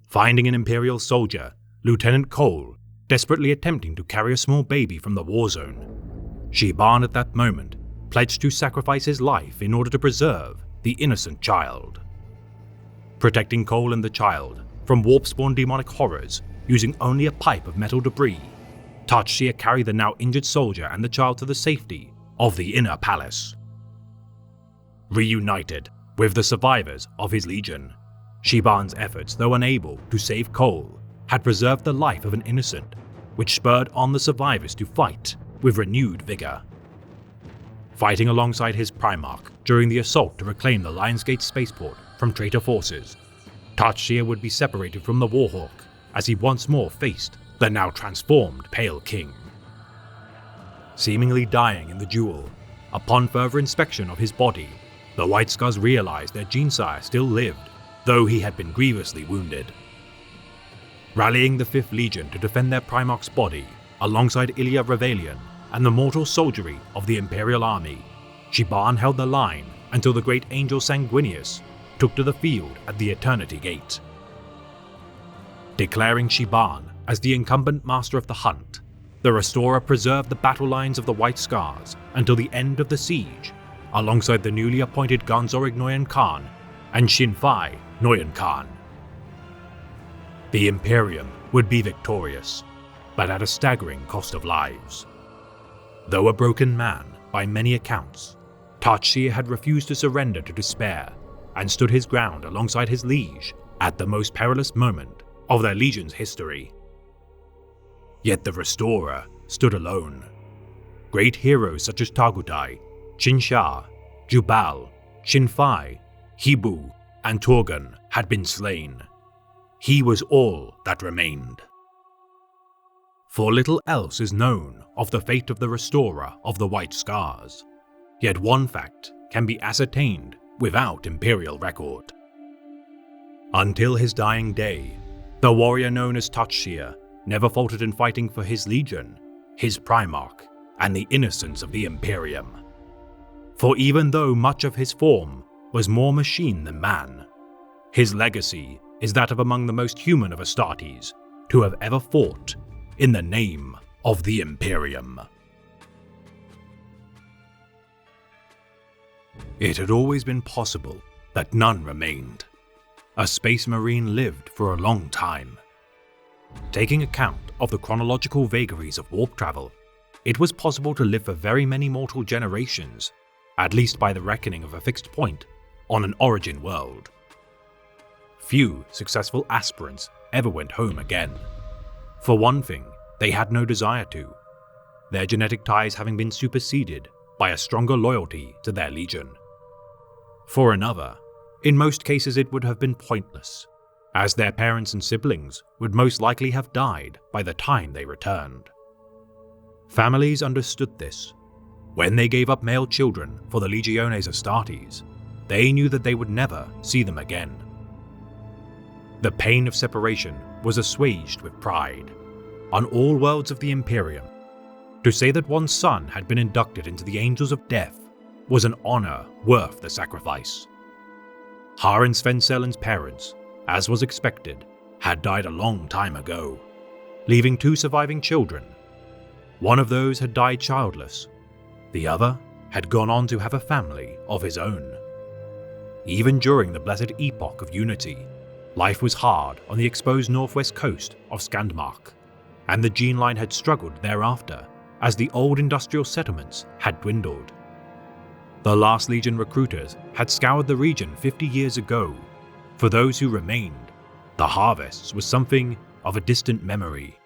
Finding an Imperial soldier, Lieutenant Cole, desperately attempting to carry a small baby from the war zone, Shiban at that moment pledged to sacrifice his life in order to preserve the innocent child. Protecting Cole and the child from warp-spawn demonic horrors using only a pipe of metal debris, Touchseer carried the now injured soldier and the child to the safety of the inner palace. Reunited with the survivors of his legion, Shiban's efforts, though unable to save Cole, had preserved the life of an innocent, which spurred on the survivors to fight with renewed vigor. Fighting alongside his Primarch during the assault to reclaim the Lionsgate spaceport from traitor forces, Touchseer would be separated from the Warhawk as he once more faced the now transformed Pale King. Seemingly dying in the duel, upon further inspection of his body, the White Scars realized their Genesire still lived, though he had been grievously wounded. Rallying the 5th Legion to defend their Primarch's body, alongside Ilya Revelian and the mortal soldiery of the Imperial Army, Shiban held the line until the great Angel Sanguinius took to the field at the Eternity Gate. Declaring Shiban As the incumbent master of the hunt, the Restorer preserved the battle lines of the White Scars until the end of the siege, alongside the newly appointed Ganzorig Noyan Khan and Shinfai Noyan Khan. The Imperium would be victorious, but at a staggering cost of lives. Though a broken man by many accounts, Tadshir had refused to surrender to despair and stood his ground alongside his liege at the most perilous moment of their legion's history. Yet the Restorer stood alone. Great heroes such as Tagutai, Chinsha, Jubal, Shinfai, Hibu, and Torgan had been slain. He was all that remained. For little else is known of the fate of the Restorer of the White Scars, yet one fact can be ascertained without imperial record. Until his dying day, the warrior known as Tadshir never faltered in fighting for his legion, his Primarch, and the innocence of the Imperium. For even though much of his form was more machine than man, his legacy is that of among the most human of Astartes to have ever fought in the name of the Imperium. It had always been possible that none remained. A space marine lived for a long time. Taking account of the chronological vagaries of warp travel, it was possible to live for very many mortal generations, at least by the reckoning of a fixed point on an origin world. Few successful aspirants ever went home again. For one thing, they had no desire to, their genetic ties having been superseded by a stronger loyalty to their legion. For another, in most cases it would have been pointless, as their parents and siblings would most likely have died by the time they returned. Families understood this. When they gave up male children for the Legiones Astartes, they knew that they would never see them again. The pain of separation was assuaged with pride. On all worlds of the Imperium, to say that one's son had been inducted into the Angels of Death was an honor worth the sacrifice. Har and Svenselen's parents, as was expected, had died a long time ago, leaving two surviving children. One of those had died childless. The other had gone on to have a family of his own. Even during the blessed epoch of unity, life was hard on the exposed northwest coast of Skandmark, and the gene line had struggled thereafter as the old industrial settlements had dwindled. The last Legion recruiters had scoured the region 50 years ago. For those who remained, the harvests was something of a distant memory.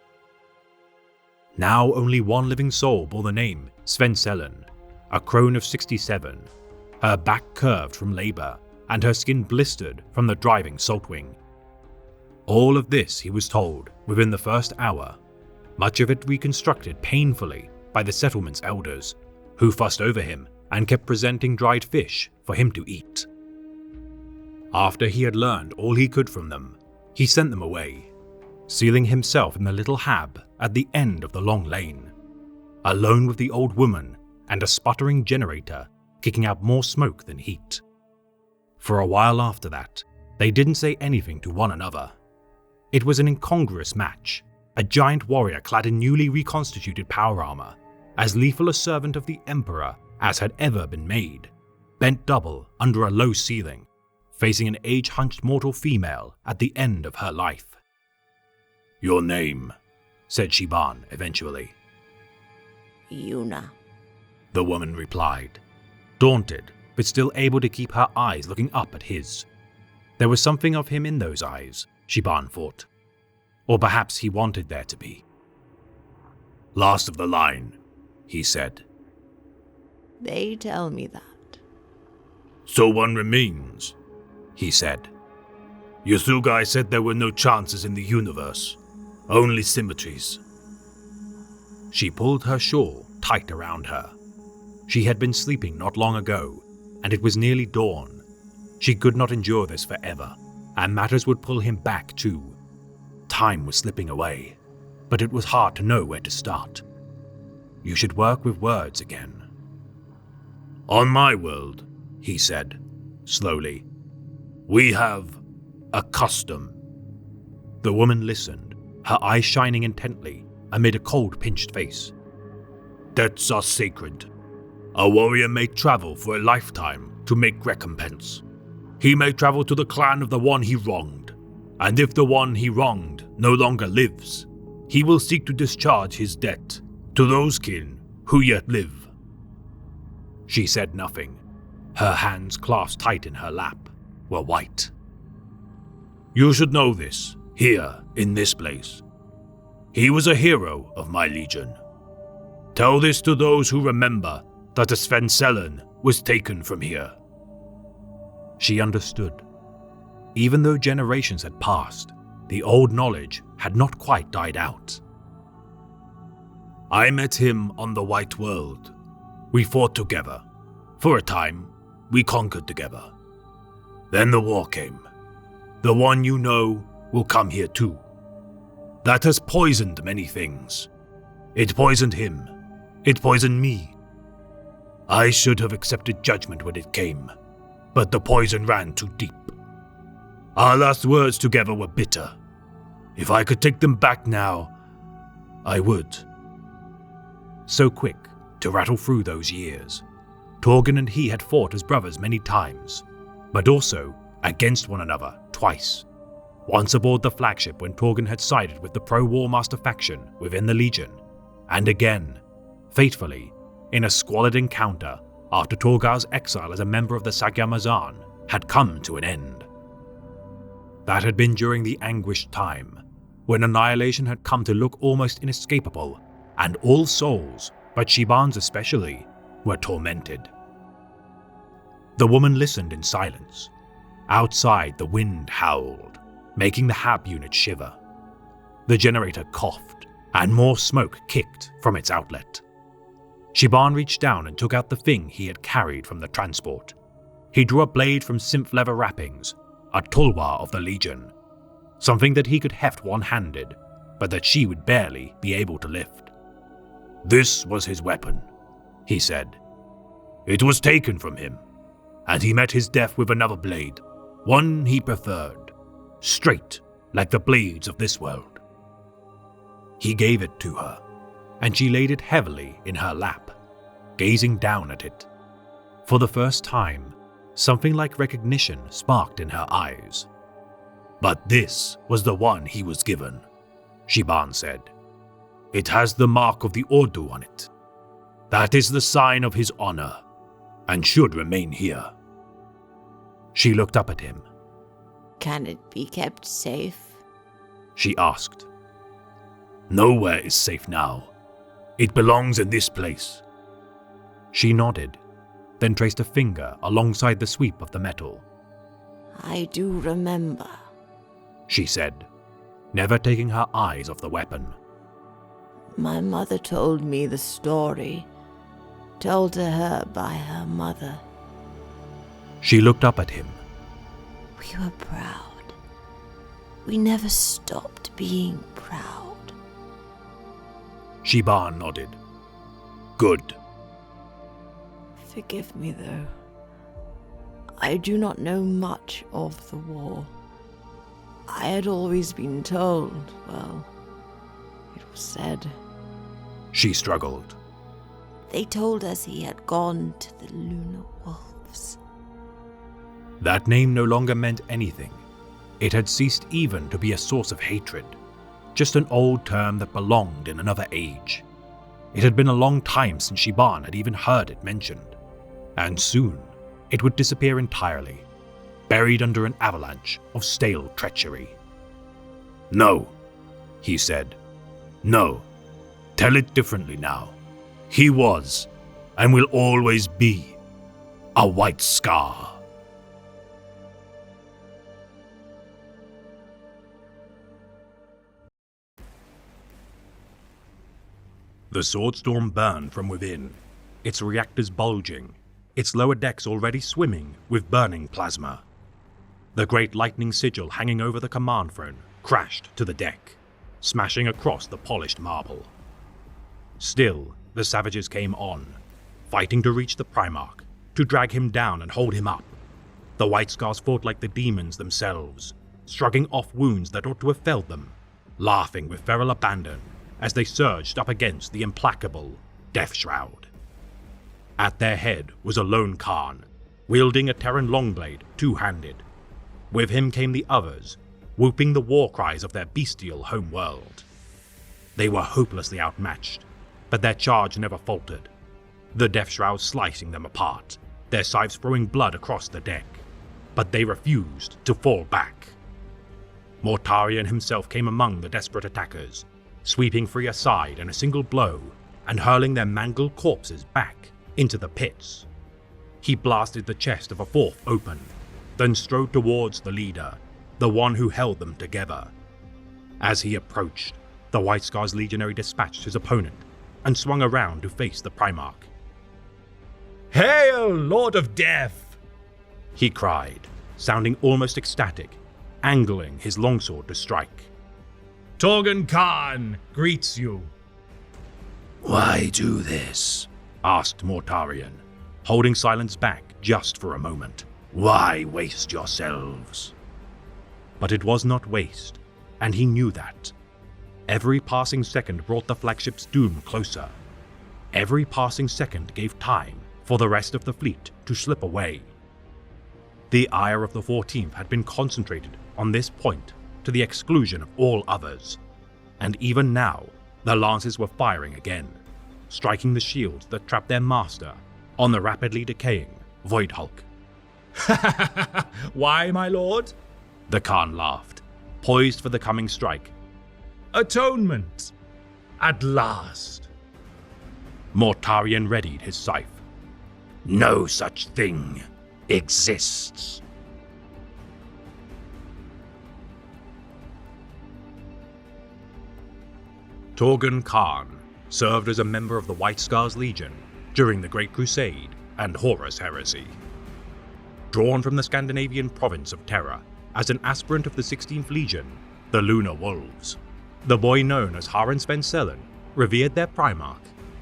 Now only one living soul bore the name Svenselen, a crone of 67, her back curved from labor and her skin blistered from the driving saltwing. All of this he was told within the first hour, much of it reconstructed painfully by the settlement's elders, who fussed over him and kept presenting dried fish for him to eat. After he had learned all he could from them, he sent them away, sealing himself in the little hab at the end of the long lane, alone with the old woman and a sputtering generator kicking out more smoke than heat. For a while after that, they didn't say anything to one another. It was an incongruous match, a giant warrior clad in newly reconstituted power armor, as lethal a servant of the Emperor as had ever been made, bent double under a low ceiling, facing an age-hunched mortal female at the end of her life. "Your name," said Shiban eventually. "Yuna," the woman replied, daunted but still able to keep her eyes looking up at his. There was something of him in those eyes, Shiban thought. Or perhaps he wanted there to be. "Last of the line," he said. "They tell me that." "So one remains," he said. "Yasugai said there were no chances in the universe, only symmetries." She pulled her shawl tight around her. She had been sleeping not long ago, and it was nearly dawn. She could not endure this forever, and matters would pull him back too. Time was slipping away, but it was hard to know where to start. You should work with words again. "On my world," he said, slowly, "we have a custom." The woman listened, her eyes shining intently amid a cold, pinched face. Debts are sacred. A warrior may travel for a lifetime to make recompense. He may travel to the clan of the one he wronged, and if the one he wronged no longer lives, he will seek to discharge his debt to those kin who yet live. She said nothing. Her hands clasped tight in her lap were white. You should know this, here, in this place. He was a hero of my legion. Tell this to those who remember that the Sven-Sellen was taken from here. She understood. Even though generations had passed, the old knowledge had not quite died out. I met him on the White World. We fought together. For a time, we conquered together. Then the war came. The one you know will come here too. That has poisoned many things. It poisoned him. It poisoned me. I should have accepted judgment when it came, but the poison ran too deep. Our last words together were bitter. If I could take them back now, I would. So quick to rattle through those years. Torgen and he had fought as brothers many times, but also against one another twice. Once aboard the flagship when Torgen had sided with the pro-War Master faction within the Legion, and again, fatefully, in a squalid encounter after Torgar's exile as a member of the Sagyamazan had come to an end. That had been during the anguished time, when annihilation had come to look almost inescapable, and all souls, but Shibans especially, were tormented. The woman listened in silence. Outside, the wind howled, making the HAB unit shiver. The generator coughed, and more smoke kicked from its outlet. Shiban reached down and took out the thing he had carried from the transport. He drew a blade from synth leather wrappings, a tulwar of the Legion, something that he could heft one-handed, but that she would barely be able to lift. This was his weapon, he said. It was taken from him, and he met his death with another blade, one he preferred, straight like the blades of this world. He gave it to her, and she laid it heavily in her lap, gazing down at it. For the first time, something like recognition sparked in her eyes. But this was the one he was given, Shiban said. It has the mark of the Ordu on it. That is the sign of his honor, and should remain here. She looked up at him. Can it be kept safe? She asked. Nowhere is safe now. It belongs in this place. She nodded, then traced a finger alongside the sweep of the metal. I do remember, she said, never taking her eyes off the weapon. My mother told me the story, told to her by her mother. She looked up at him. We were proud. We never stopped being proud. Shiban nodded. Good. Forgive me, though. I do not know much of the war. I had always been told, well, it was said. She struggled. They told us he had gone to the Lunar Wolves. That name no longer meant anything. It had ceased even to be a source of hatred, just an old term that belonged in another age. It had been a long time since Shiban had even heard it mentioned, and soon it would disappear entirely, buried under an avalanche of stale treachery. No, he said. No. Tell it differently now. He was, and will always be, a White Scar. The Swordstorm burned from within, its reactors bulging, its lower decks already swimming with burning plasma. The great lightning sigil hanging over the command throne crashed to the deck, smashing across the polished marble. Still, the savages came on, fighting to reach the Primarch, to drag him down and hold him up. The White Scars fought like the demons themselves, shrugging off wounds that ought to have felled them, laughing with feral abandon as they surged up against the implacable Death Shroud. At their head was a lone Khan, wielding a Terran longblade two-handed. With him came the others, whooping the war cries of their bestial homeworld. They were hopelessly outmatched, but their charge never faltered, the Death Shroud slicing them apart, their scythes throwing blood across the deck. But they refused to fall back. Mortarion himself came among the desperate attackers, sweeping free aside in a single blow and hurling their mangled corpses back into the pits. He blasted the chest of a fourth open, then strode towards the leader, the one who held them together. As he approached, the White Scars legionary dispatched his opponent and swung around to face the Primarch. "Hail, Lord of Death!" he cried, sounding almost ecstatic, angling his longsword to strike. Torgun Khan greets you. Why do this? Asked Mortarion, holding silence back just for a moment. Why waste yourselves? But it was not waste, and he knew that. Every passing second brought the flagship's doom closer. Every passing second gave time for the rest of the fleet to slip away. The ire of the 14th had been concentrated on this point to the exclusion of all others, and even now the lances were firing again, striking the shields that trapped their master on the rapidly decaying Void Hulk. Why, my lord? The Khan laughed, poised for the coming strike. Atonement! At last! Mortarion readied his scythe. No such thing exists. Torgun Khan served as a member of the White Scars Legion during the Great Crusade and Horus Heresy. Drawn from the Scandinavian province of Terra as an aspirant of the 16th Legion, the Lunar Wolves, the boy known as Haran Sven Selen revered their Primarch,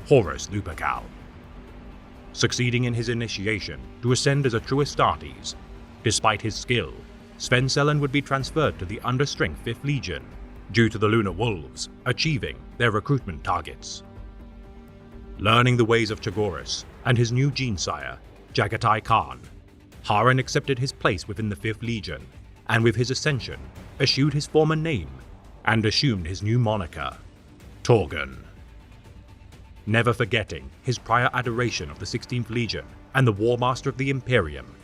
Horus Lupercal. Succeeding in his initiation to ascend as a true Astartes, despite his skill, Sven Selen would be transferred to the understrength 5th Legion due to the Lunar Wolves achieving their recruitment targets. Learning the ways of Chogoris and his new gene-sire, Jagatai Khan, Haran accepted his place within the 5th Legion, and with his ascension, eschewed his former name and assumed his new moniker, Torgun. Never forgetting his prior adoration of the 16th Legion and the War Master of the Imperium,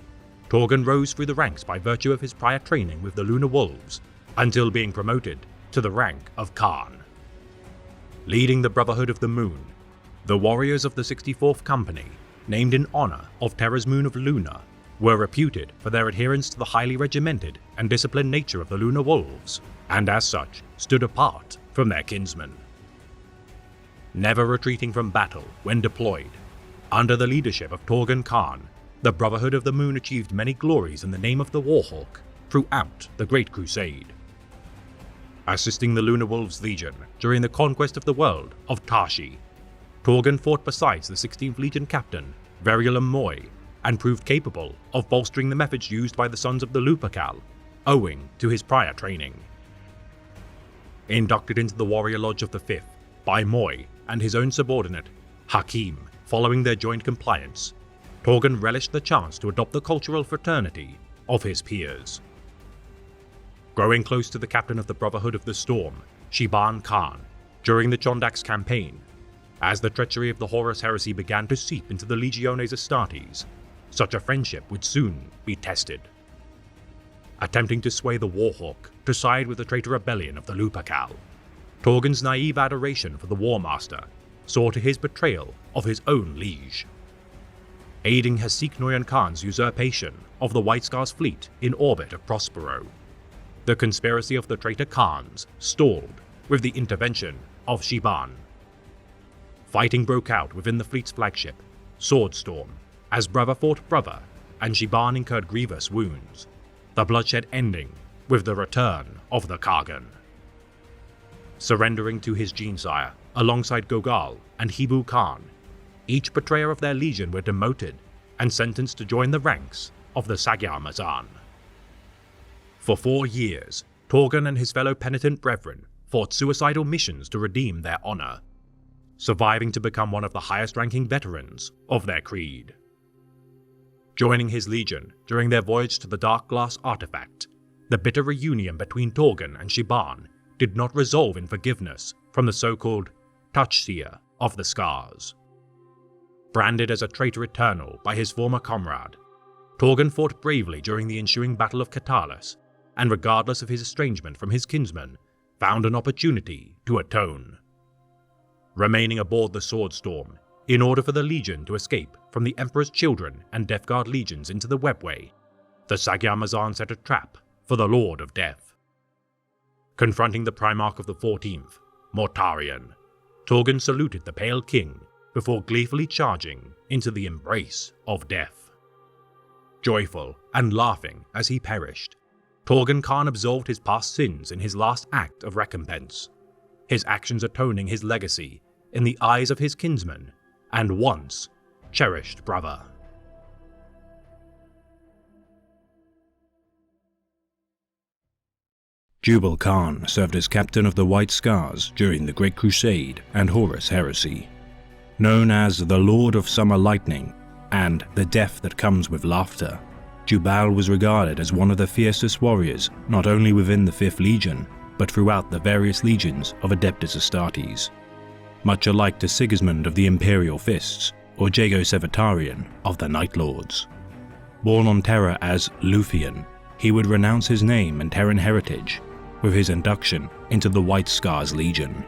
Torgun rose through the ranks by virtue of his prior training with the Lunar Wolves until being promoted to the rank of Khan. Leading the Brotherhood of the Moon, the warriors of the 64th Company, named in honor of Terra's moon of Luna, were reputed for their adherence to the highly regimented and disciplined nature of the Lunar Wolves, and as such stood apart from their kinsmen. Never retreating from battle when deployed, under the leadership of Torgun Khan, the Brotherhood of the Moon achieved many glories in the name of the Warhawk throughout the Great Crusade. Assisting the Lunar Wolves Legion during the conquest of the world of Tashi, Torgun fought besides the 16th Legion captain, Verulam Moy, and proved capable of bolstering the methods used by the Sons of the Lupercal, owing to his prior training. Inducted into the Warrior Lodge of the 5th by Moy and his own subordinate, Hakim, following their joint compliance, Torgun relished the chance to adopt the cultural fraternity of his peers. Growing close to the captain of the Brotherhood of the Storm, Shiban Khan, during the Chondax campaign, as the treachery of the Horus Heresy began to seep into the Legiones Astartes, such a friendship would soon be tested. Attempting to sway the Warhawk to side with the traitor rebellion of the Lupercal, Torgun's naive adoration for the War Master saw to his betrayal of his own liege. Aiding Hasik Noyan Khan's usurpation of the White Scars fleet in orbit of Prospero, the conspiracy of the traitor Khans stalled with the intervention of Shiban. Fighting broke out within the fleet's flagship, Swordstorm, as brother fought brother, and Shiban incurred grievous wounds, the bloodshed ending with the return of the Kargan. Surrendering to his gene-sire alongside Gogal and Hibu Khan, each betrayer of their legion were demoted and sentenced to join the ranks of the Magyar Mazan. For 4 years, Torgun and his fellow penitent brethren fought suicidal missions to redeem their honor, surviving to become one of the highest-ranking veterans of their creed. Joining his legion during their voyage to the Dark Glass artifact, the bitter reunion between Torgon and Shiban did not resolve in forgiveness from the so-called Touchseer of the Scars. Branded as a traitor eternal by his former comrade, Torgon fought bravely during the ensuing Battle of Katalis, and regardless of his estrangement from his kinsman, found an opportunity to atone. Remaining aboard the Swordstorm, in order for the Legion to escape from the Emperor's Children and Death Guard legions into the Webway, the Sagyamazan set a trap for the Lord of Death. Confronting the Primarch of the 14th, Mortarion, Torgon saluted the Pale King before gleefully charging into the embrace of death. Joyful and laughing as he perished, Torgon Khan absolved his past sins in his last act of recompense, his actions atoning his legacy in the eyes of his kinsman and once cherished brother. Jubal Khan served as captain of the White Scars during the Great Crusade and Horus Heresy. Known as the Lord of Summer Lightning and the Death that Comes with Laughter, Jubal was regarded as one of the fiercest warriors not only within the 5th Legion, but throughout the various legions of Adeptus Astartes. Much alike to Sigismund of the Imperial Fists or Jago Sevatarian of the Night Lords. Born on Terra as Luthien, he would renounce his name and Terran heritage with his induction into the White Scars Legion,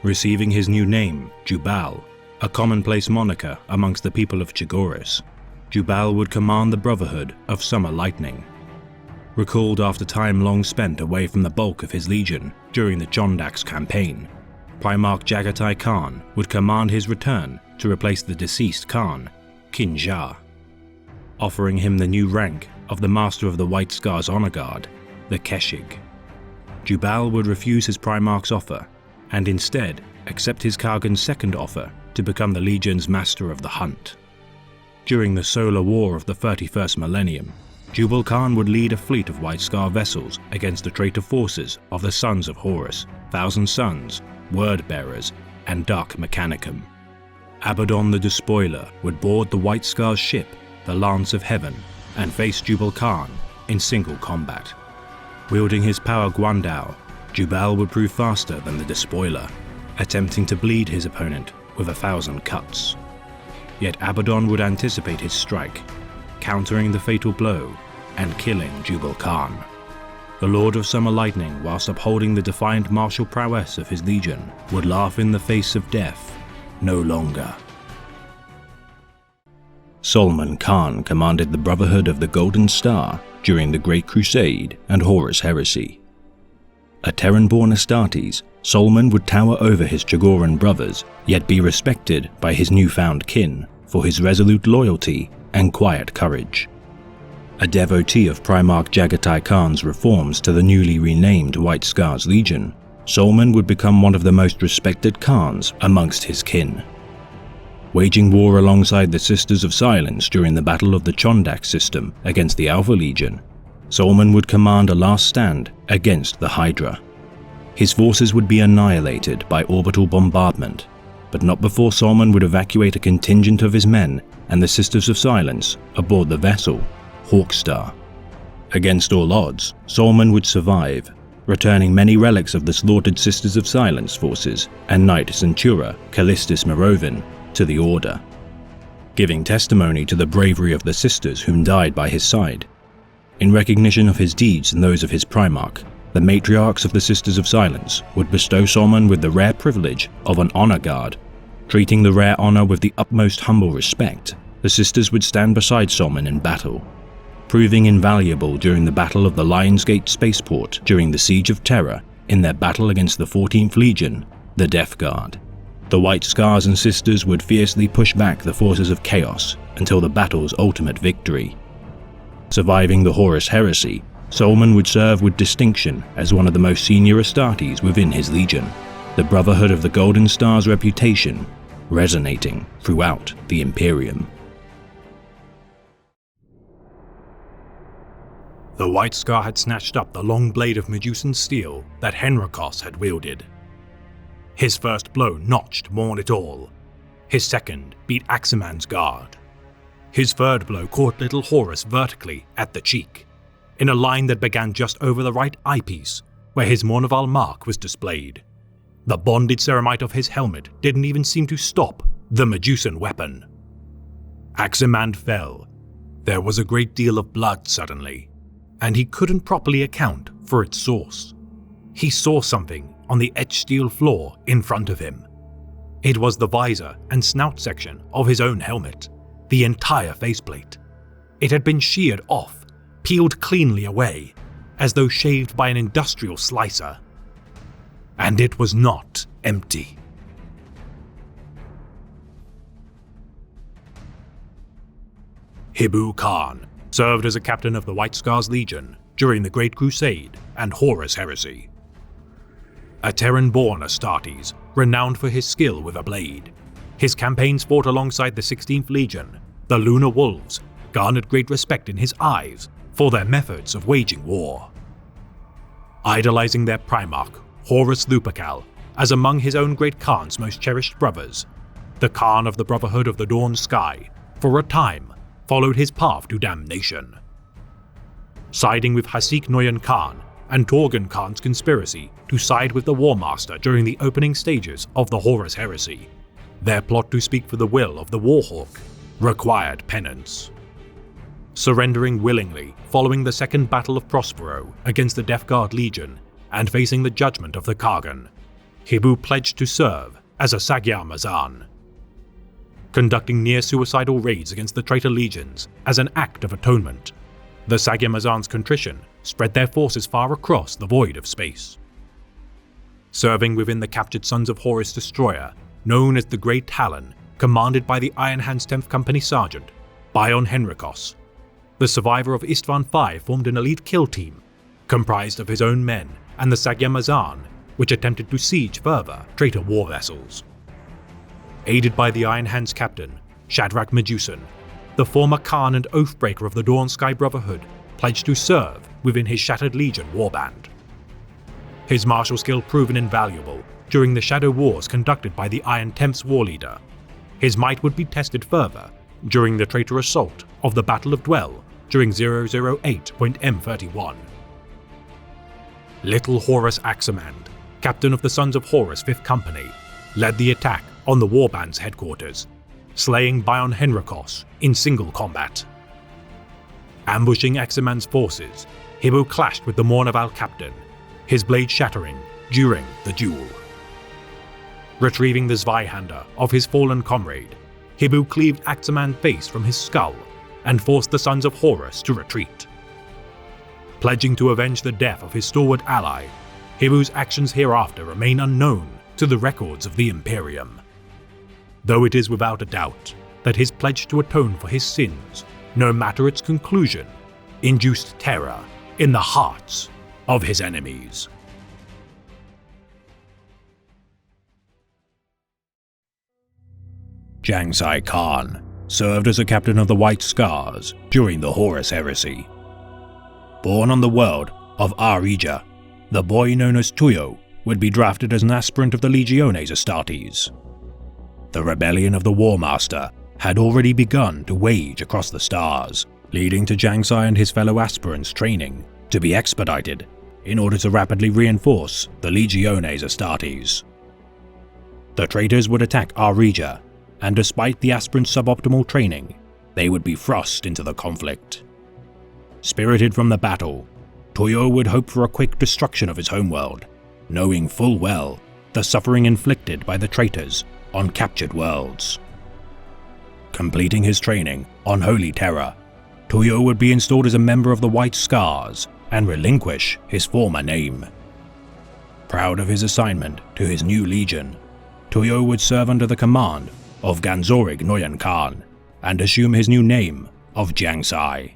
receiving his new name, Jubal, a commonplace moniker amongst the people of Chagoris. Jubal would command the Brotherhood of Summer Lightning. Recalled after time long spent away from the bulk of his legion during the Chondax campaign, Primarch Jagatai Khan would command his return to replace the deceased Khan, Kinja, offering him the new rank of the Master of the White Scars Honor Guard, the Keshig. Jubal would refuse his Primarch's offer and instead accept his Kargan's second offer to become the Legion's Master of the Hunt. During the Solar War of the 31st Millennium, Jubal Khan would lead a fleet of White Scar vessels against the traitor forces of the Sons of Horus, Thousand Sons, Word-Bearers, and Dark Mechanicum. Abaddon the Despoiler would board the White Scar's ship, the Lance of Heaven, and face Jubal Khan in single combat. Wielding his power Guandao, Jubal would prove faster than the Despoiler, attempting to bleed his opponent with 1,000 cuts. Yet Abaddon would anticipate his strike, countering the fatal blow and killing Jubal Khan. The Lord of Summer Lightning, whilst upholding the defiant martial prowess of his legion, would laugh in the face of death no longer. Solomon Khan commanded the Brotherhood of the Golden Star during the Great Crusade and Horus Heresy. A Terran-born Astartes, Solomon would tower over his Chagoran brothers, yet be respected by his newfound kin for his resolute loyalty and quiet courage. A devotee of Primarch Jagatai Khan's reforms to the newly renamed White Scars Legion, Solomon would become one of the most respected Khans amongst his kin. Waging war alongside the Sisters of Silence during the Battle of the Chondax system against the Alpha Legion, Solomon would command a last stand against the Hydra. His forces would be annihilated by orbital bombardment, but not before Solomon would evacuate a contingent of his men and the Sisters of Silence aboard the vessel Hawkstar. Against all odds, Solomon would survive, returning many relics of the slaughtered Sisters of Silence forces and Knight Centura Callistus Merovin to the Order, giving testimony to the bravery of the sisters whom died by his side. In recognition of his deeds and those of his Primarch, the matriarchs of the Sisters of Silence would bestow Solomon with the rare privilege of an honor guard. Treating the rare honor with the utmost humble respect, the sisters would stand beside Solomon in battle, proving invaluable during the Battle of the Lionsgate Spaceport during the Siege of Terra in their battle against the 14th Legion, the Death Guard. The White Scars and Sisters would fiercely push back the forces of Chaos until the battle's ultimate victory. Surviving the Horus Heresy, Solomon would serve with distinction as one of the most senior Astartes within his legion, the Brotherhood of the Golden Star's reputation resonating throughout the Imperium. The White Scar had snatched up the long blade of Medusan steel that Henrikos had wielded. His first blow notched Morn-it all. His second beat Aximan's guard. His third blow caught little Horus vertically at the cheek, in a line that began just over the right eyepiece, where his Mournival mark was displayed. The bonded ceramite of his helmet didn't even seem to stop the Medusan weapon. Aximan fell. There was a great deal of blood suddenly, and he couldn't properly account for its source. He saw something on the etched steel floor in front of him. It was the visor and snout section of his own helmet, the entire faceplate. It had been sheared off, peeled cleanly away, as though shaved by an industrial slicer. And it was not empty. Hibu Khan served as a captain of the White Scars Legion during the Great Crusade and Horus Heresy. A Terran-born Astartes, renowned for his skill with a blade, his campaigns fought alongside the 16th Legion, the Lunar Wolves, garnered great respect in his eyes for their methods of waging war. Idolizing their Primarch, Horus Lupercal, as among his own great Khan's most cherished brothers, the Khan of the Brotherhood of the Dawn Sky, for a time, followed his path to damnation. Siding with Hasik Noyan Khan and Torgan Khan's conspiracy to side with the War Master during the opening stages of the Horus Heresy, their plot to speak for the will of the Warhawk required penance. Surrendering willingly following the Second Battle of Prospero against the Death Guard Legion and facing the judgment of the Kargan, Hibu pledged to serve as a Magyar Mazan. Conducting near-suicidal raids against the traitor legions as an act of atonement, the Magyar Mazan's contrition spread their forces far across the void of space. Serving within the captured Sons of Horus destroyer, known as the Great Talon, commanded by the Iron Hand's 10th Company Sergeant, Bion Henrikos, the survivor of Istvan V formed an elite kill team, comprised of his own men and the Magyar Mazan, which attempted to siege further traitor war vessels. Aided by the Iron Hand's captain, Shadrach Medusan, the former Khan and Oathbreaker of the Dawn Sky Brotherhood pledged to serve within his Shattered Legion warband. His martial skill proven invaluable during the shadow wars conducted by the Iron Temp's war leader, his might would be tested further during the traitor assault of the Battle of Dwell during 008.M31. Little Horus Aximand, captain of the Sons of Horus 5th Company, led the attack on the warband's headquarters, slaying Bion Henrikos in single combat. Ambushing Aximand's forces, Hibu clashed with the Mournival captain, his blade shattering during the duel. Retrieving the Zweihander of his fallen comrade, Hibu cleaved Aximand's face from his skull and forced the Sons of Horus to retreat. Pledging to avenge the death of his stalwart ally, Hibu's actions hereafter remain unknown to the records of the Imperium. Though it is without a doubt that his pledge to atone for his sins, no matter its conclusion, induced terror in the hearts of his enemies. Jiangsai Khan served as a captain of the White Scars during the Horus Heresy. Born on the world of Arija, the boy known as Tuyo would be drafted as an aspirant of the Legiones Astartes. The rebellion of the War Master had already begun to wage across the stars, leading to Jiangsai and his fellow aspirants' training to be expedited in order to rapidly reinforce the Legiones Astartes. The traitors would attack Arija, and despite the aspirants' suboptimal training, they would be thrust into the conflict. Spirited from the battle, Tuyo would hope for a quick destruction of his homeworld, knowing full well the suffering inflicted by the traitors on captured worlds. Completing his training on Holy Terror, Tuyo would be installed as a member of the White Scars and relinquish his former name. Proud of his assignment to his new legion, Tuyo would serve under the command of Ganzorig Noyan Khan and assume his new name of Jiangsai.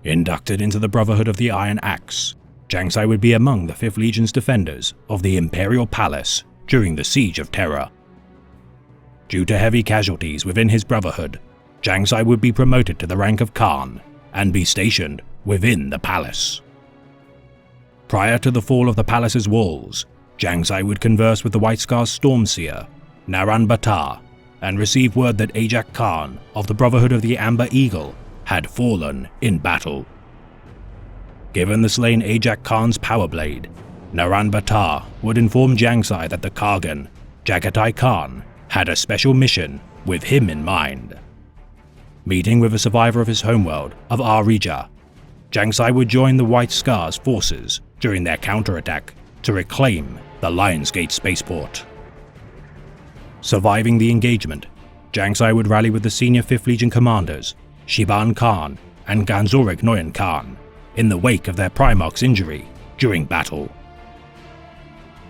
Inducted into the Brotherhood of the Iron Axe, Jiangsai would be among the 5th Legion's defenders of the Imperial Palace during the Siege of Terra. Due to heavy casualties within his brotherhood, Jiangsai would be promoted to the rank of Khan and be stationed within the palace. Prior to the fall of the palace's walls, Jiang Sai would converse with the White Scar's Stormseer, Naran Batar, and receive word that Ajak Khan of the Brotherhood of the Amber Eagle had fallen in battle. Given the slain Ajak Khan's power blade, Naran Batar would inform Jiang Sai that the Kargan, Jagatai Khan, had a special mission with him in mind. Meeting with a survivor of his homeworld of Arija, Jiang Sai would join the White Scar's forces during their counterattack to reclaim the Lionsgate spaceport. Surviving the engagement, Jiang Sai would rally with the senior 5th Legion commanders, Shiban Khan and Ganzorik Noyan Khan, in the wake of their Primarch's injury during battle.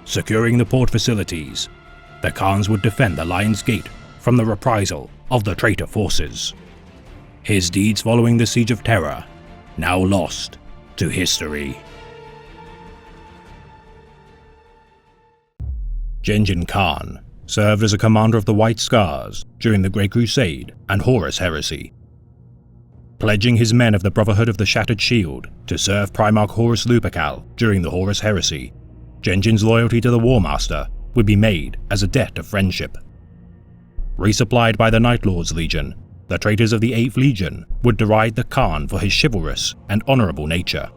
Securing the port facilities, the Khans would defend the Lion's Gate from the reprisal of the traitor forces. His deeds following the Siege of Terror, now lost to history. Genjin Khan served as a commander of the White Scars during the Great Crusade and Horus Heresy. Pledging his men of the Brotherhood of the Shattered Shield to serve Primarch Horus Lupercal during the Horus Heresy, Genjin's loyalty to the War Master would be made as a debt of friendship. Resupplied by the Night Lord's Legion, the traitors of the 8th Legion would deride the Khan for his chivalrous and honorable nature.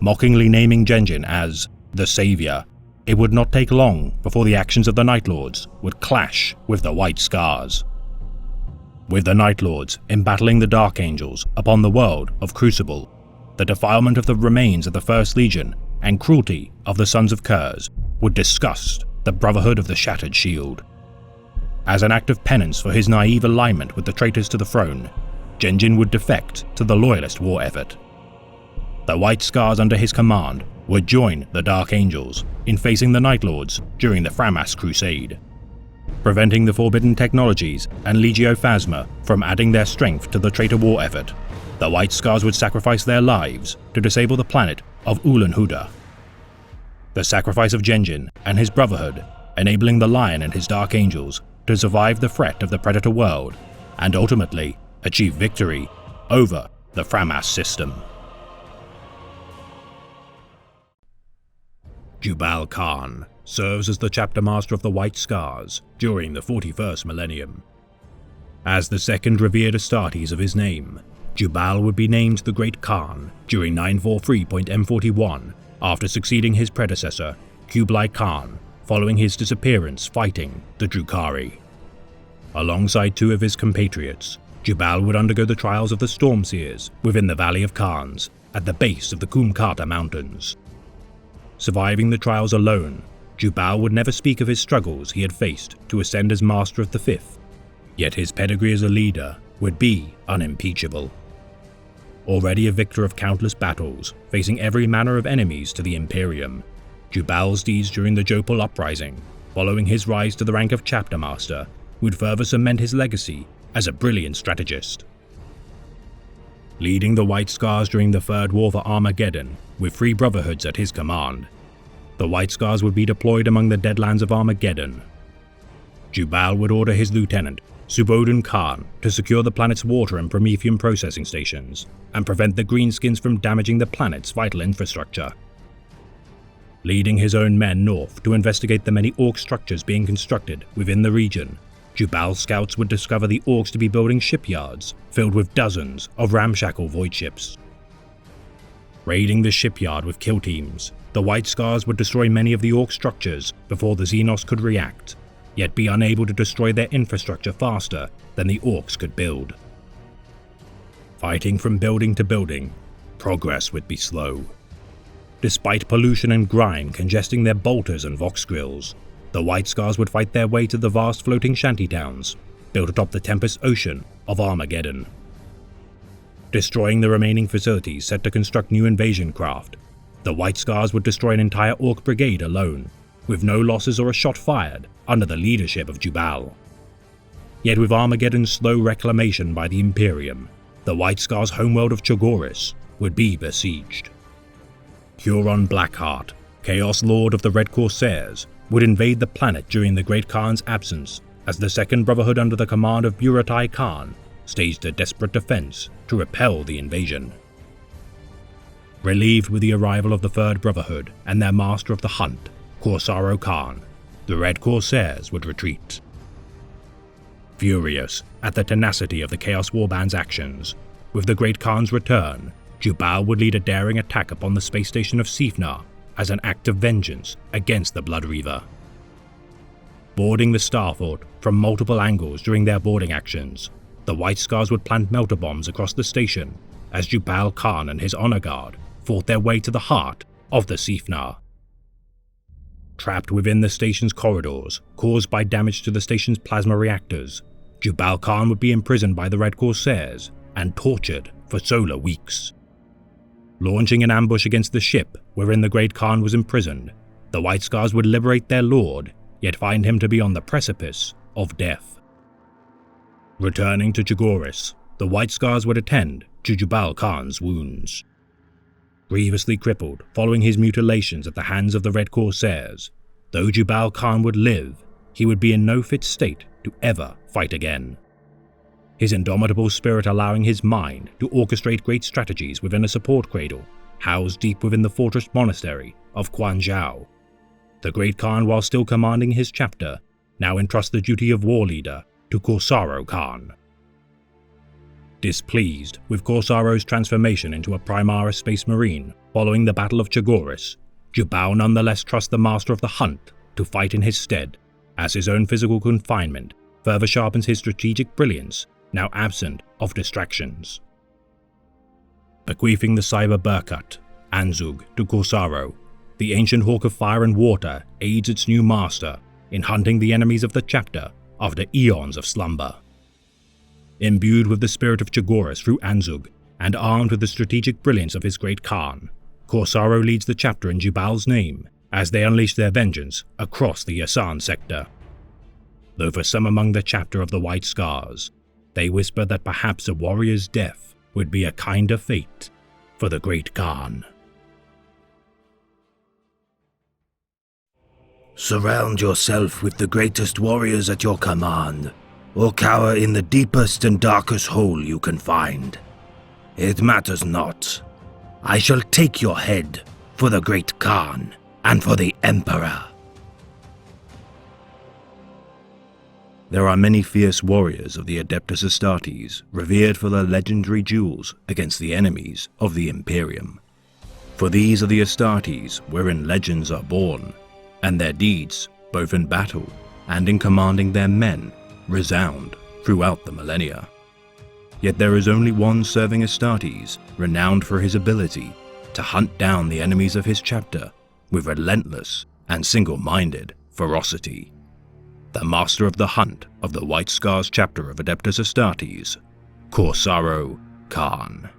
Mockingly naming Genjin as the Savior, it would not take long before the actions of the Night Lords would clash with the White Scars. With the Night Lords embattling the Dark Angels upon the world of Crucible, the defilement of the remains of the First Legion and cruelty of the Sons of Kurz would disgust the Brotherhood of the Shattered Shield. As an act of penance for his naive alignment with the traitors to the throne, Genjin would defect to the Loyalist war effort. The White Scars under his command would join the Dark Angels in facing the Night Lords during the Framas Crusade. Preventing the Forbidden Technologies and Legio Phasma from adding their strength to the traitor war effort, the White Scars would sacrifice their lives to disable the planet of Ulan Huda. The sacrifice of Genjin and his Brotherhood, enabling the Lion and his Dark Angels to survive the threat of the Predator world and ultimately achieve victory over the Framas system. Jubal Khan serves as the chapter master of the White Scars during the 41st millennium. As the second revered Astartes of his name, Jubal would be named the Great Khan during 943.M41 after succeeding his predecessor, Kublai Khan, following his disappearance fighting the Drukhari. Alongside 2 of his compatriots, Jubal would undergo the trials of the Stormseers within the Valley of Khans at the base of the Kumkata Mountains. Surviving the trials alone, Jubal would never speak of his struggles he had faced to ascend as Master of the Fifth, yet his pedigree as a leader would be unimpeachable. Already a victor of countless battles, facing every manner of enemies to the Imperium, Jubal's deeds during the Jopal Uprising, following his rise to the rank of Chapter Master, would further cement his legacy as a brilliant strategist. Leading the White Scars during the Third War for Armageddon, with 3 brotherhoods at his command, the White Scars would be deployed among the Deadlands of Armageddon. Jubal would order his lieutenant, Subodun Khan, to secure the planet's water and Prometheum processing stations, and prevent the Greenskins from damaging the planet's vital infrastructure. Leading his own men north to investigate the many Orc structures being constructed within the region, Jubal's scouts would discover the Orcs to be building shipyards filled with dozens of ramshackle void ships. Raiding the shipyard with kill teams, the White Scars would destroy many of the Orc structures before the Xenos could react, yet be unable to destroy their infrastructure faster than the Orcs could build. Fighting from building to building, progress would be slow. Despite pollution and grime congesting their bolters and vox grills, the White Scars would fight their way to the vast floating shantytowns, built atop the Tempest Ocean of Armageddon. Destroying the remaining facilities set to construct new invasion craft, the White Scars would destroy an entire Orc brigade alone, with no losses or a shot fired under the leadership of Jubal. Yet with Armageddon's slow reclamation by the Imperium, the White Scars' homeworld of Chogoris would be besieged. Huron Blackheart, Chaos Lord of the Red Corsairs, would invade the planet during the Great Khan's absence as the Second Brotherhood under the command of Buratai Khan staged a desperate defense to repel the invasion. Relieved with the arrival of the Third Brotherhood and their master of the hunt, Korsaro Khan, the Red Corsairs would retreat. Furious at the tenacity of the Chaos Warband's actions, with the Great Khan's return, Jubal would lead a daring attack upon the space station of Sifnar as an act of vengeance against the Blood Reaver. Boarding the starfort from multiple angles during their boarding actions, the White Scars would plant melter bombs across the station as Jubal Khan and his honor guard fought their way to the heart of the Sifnar. Trapped within the station's corridors, caused by damage to the station's plasma reactors, Jubal Khan would be imprisoned by the Red Corsairs and tortured for solar weeks. Launching an ambush against the ship wherein the Great Khan was imprisoned, the White Scars would liberate their lord, yet find him to be on the precipice of death. Returning to Chagoris, the White Scars would attend to Jubal Khan's wounds. Grievously crippled following his mutilations at the hands of the Red Corsairs, though Jubal Khan would live, he would be in no fit state to ever fight again. His indomitable spirit allowing his mind to orchestrate great strategies within a support cradle, housed deep within the fortress monastery of Quan Zhao. The Great Khan, while still commanding his chapter, now entrusts the duty of war leader to Korsaro Khan. Displeased with Korsaro's transformation into a Primaris Space Marine following the Battle of Chagoris, Jubal nonetheless trusts the Master of the Hunt to fight in his stead, as his own physical confinement further sharpens his strategic brilliance, now absent of distractions. Bequeathing the Cyber Burkut, Anzug, to Korsaro, the ancient Hawk of Fire and Water aids its new master in hunting the enemies of the chapter after eons of slumber. Imbued with the spirit of Chagoris through Anzug, and armed with the strategic brilliance of his Great Khan, Korsaro leads the chapter in Jubal's name as they unleash their vengeance across the Yasan sector. Though for some among the chapter of the White Scars, they whisper that perhaps a warrior's death would be a kinder fate for the Great Khan. Surround yourself with the greatest warriors at your command, or cower in the deepest and darkest hole you can find. It matters not. I shall take your head for the Great Khan and for the Emperor. There are many fierce warriors of the Adeptus Astartes revered for their legendary duels against the enemies of the Imperium. For these are the Astartes wherein legends are born, and their deeds, both in battle and in commanding their men, resound throughout the millennia. Yet there is only one serving Astartes renowned for his ability to hunt down the enemies of his chapter with relentless and single-minded ferocity. The master of the hunt of the White Scars chapter of Adeptus Astartes, Korsaro Khan.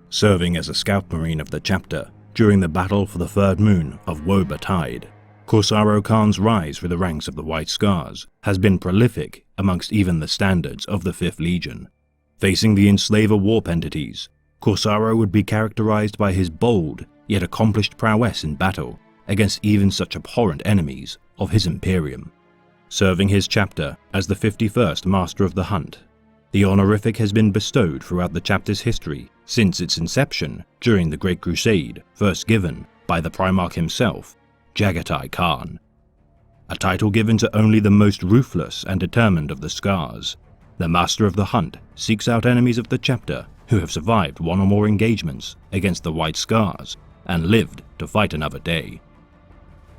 Serving as a scout marine of the chapter during the battle for the third moon of Woba Tide, Korsaro Khan's rise through the ranks of the White Scars has been prolific amongst even the standards of the 5th Legion. Facing the enslaver warp entities, Korsaro would be characterized by his bold yet accomplished prowess in battle against even such abhorrent enemies of his Imperium. Serving his chapter as the 51st Master of the Hunt, the honorific has been bestowed throughout the chapter's history since its inception during the Great Crusade, first given by the Primarch himself, Jaghatai Khan. A title given to only the most ruthless and determined of the Scars, the Master of the Hunt seeks out enemies of the chapter who have survived one or more engagements against the White Scars and lived to fight another day.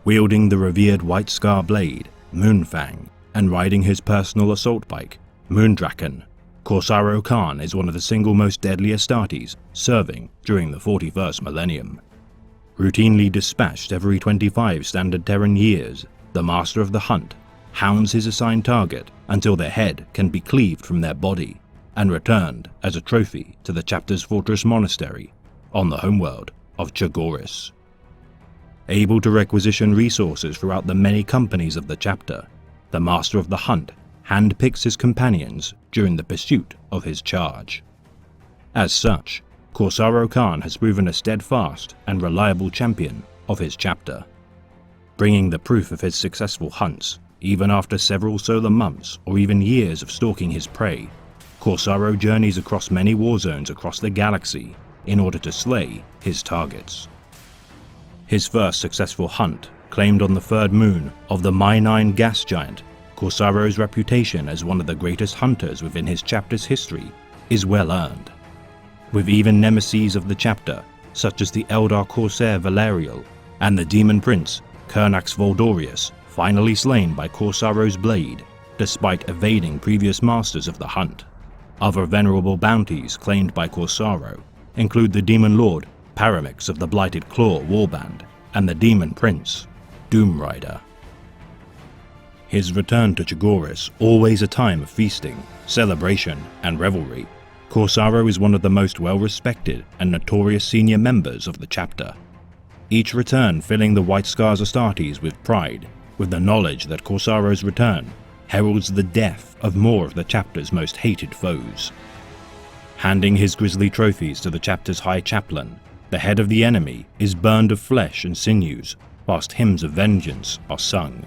Wielding the revered White Scar blade, Moonfang, and riding his personal assault bike, Moondraken, Korsaro Khan is one of the single most deadly Astartes serving during the 41st millennium. Routinely dispatched every 25 standard Terran years, the Master of the Hunt hounds his assigned target until their head can be cleaved from their body and returned as a trophy to the chapter's fortress monastery on the homeworld of Chagoris. Able to requisition resources throughout the many companies of the chapter, the Master of the Hunt handpicks his companions during the pursuit of his charge. As such, Korsaro Khan has proven a steadfast and reliable champion of his chapter. Bringing the proof of his successful hunts, even after several solar months or even years of stalking his prey, Corsaro journeys across many war zones across the galaxy in order to slay his targets. His first successful hunt, claimed on the third moon of the My9 gas giant, Corsaro's reputation as one of the greatest hunters within his chapter's history is well earned. With even nemeses of the chapter, such as the Eldar Corsair Valerial and the Demon Prince Kernax Voldorius, finally slain by Corsaro's blade, despite evading previous masters of the hunt. Other venerable bounties claimed by Corsaro include the Demon Lord Paramix of the Blighted Claw Warband and the Demon Prince Doomrider. His return to Chogoris, always a time of feasting, celebration, and revelry, Corsaro is one of the most well-respected and notorious senior members of the chapter. Each return filling the White Scars Astartes with pride, with the knowledge that Corsaro's return heralds the death of more of the chapter's most hated foes. Handing his grisly trophies to the chapter's High Chaplain, the head of the enemy is burned of flesh and sinews, whilst hymns of vengeance are sung.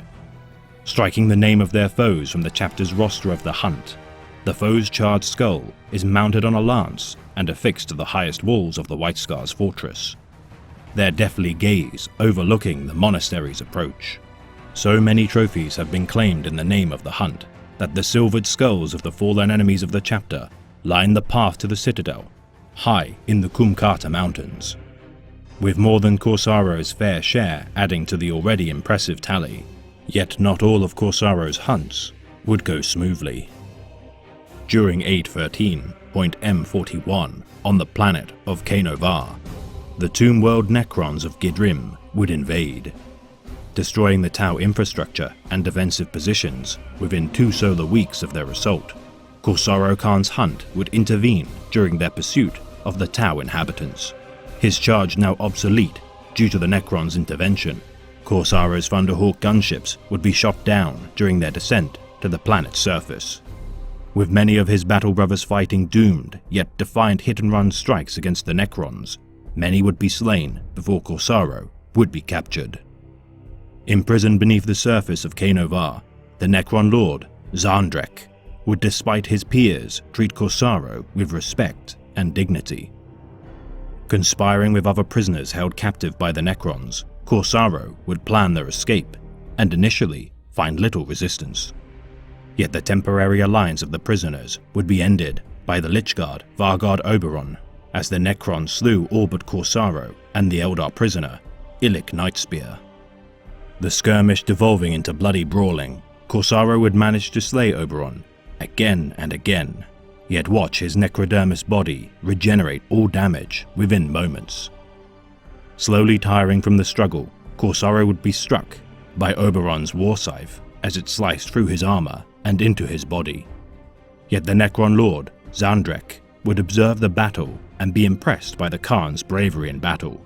Striking the name of their foes from the chapter's roster of the hunt, the foe's charred skull is mounted on a lance and affixed to the highest walls of the White Scars fortress, their deathly gaze overlooking the monastery's approach. So many trophies have been claimed in the name of the hunt that the silvered skulls of the fallen enemies of the chapter line the path to the citadel, high in the Kumkata Mountains. With more than Corsaro's fair share adding to the already impressive tally, yet not all of Corsaro's hunts would go smoothly. During 813.M41 on the planet of Kenovar, the tomb world Necrons of Gidrim would invade, destroying the Tau infrastructure and defensive positions within 2 solar weeks of their assault. Corsaro Khan's hunt would intervene during their pursuit of the Tau inhabitants, his charge now obsolete due to the Necrons' intervention. Corsaro's Thunderhawk gunships would be shot down during their descent to the planet's surface. With many of his battle brothers fighting doomed yet defiant hit-and-run strikes against the Necrons, many would be slain before Corsaro would be captured. Imprisoned beneath the surface of Kenovar, the Necron Lord, Zandrek, would despite his peers treat Corsaro with respect and dignity. Conspiring with other prisoners held captive by the Necrons, Corsaro would plan their escape and initially find little resistance. Yet the temporary alliance of the prisoners would be ended by the Lich-Guard Vargard Oberon, as the Necrons slew all but Corsaro and the Eldar prisoner, Illic Nightspear. The skirmish devolving into bloody brawling, Corsaro would manage to slay Oberon again and again, yet watch his necrodermis body regenerate all damage within moments. Slowly tiring from the struggle, Corsaro would be struck by Oberon's war scythe as it sliced through his armor and into his body. Yet the Necron Lord, Zandrek, would observe the battle and be impressed by the Khan's bravery in battle.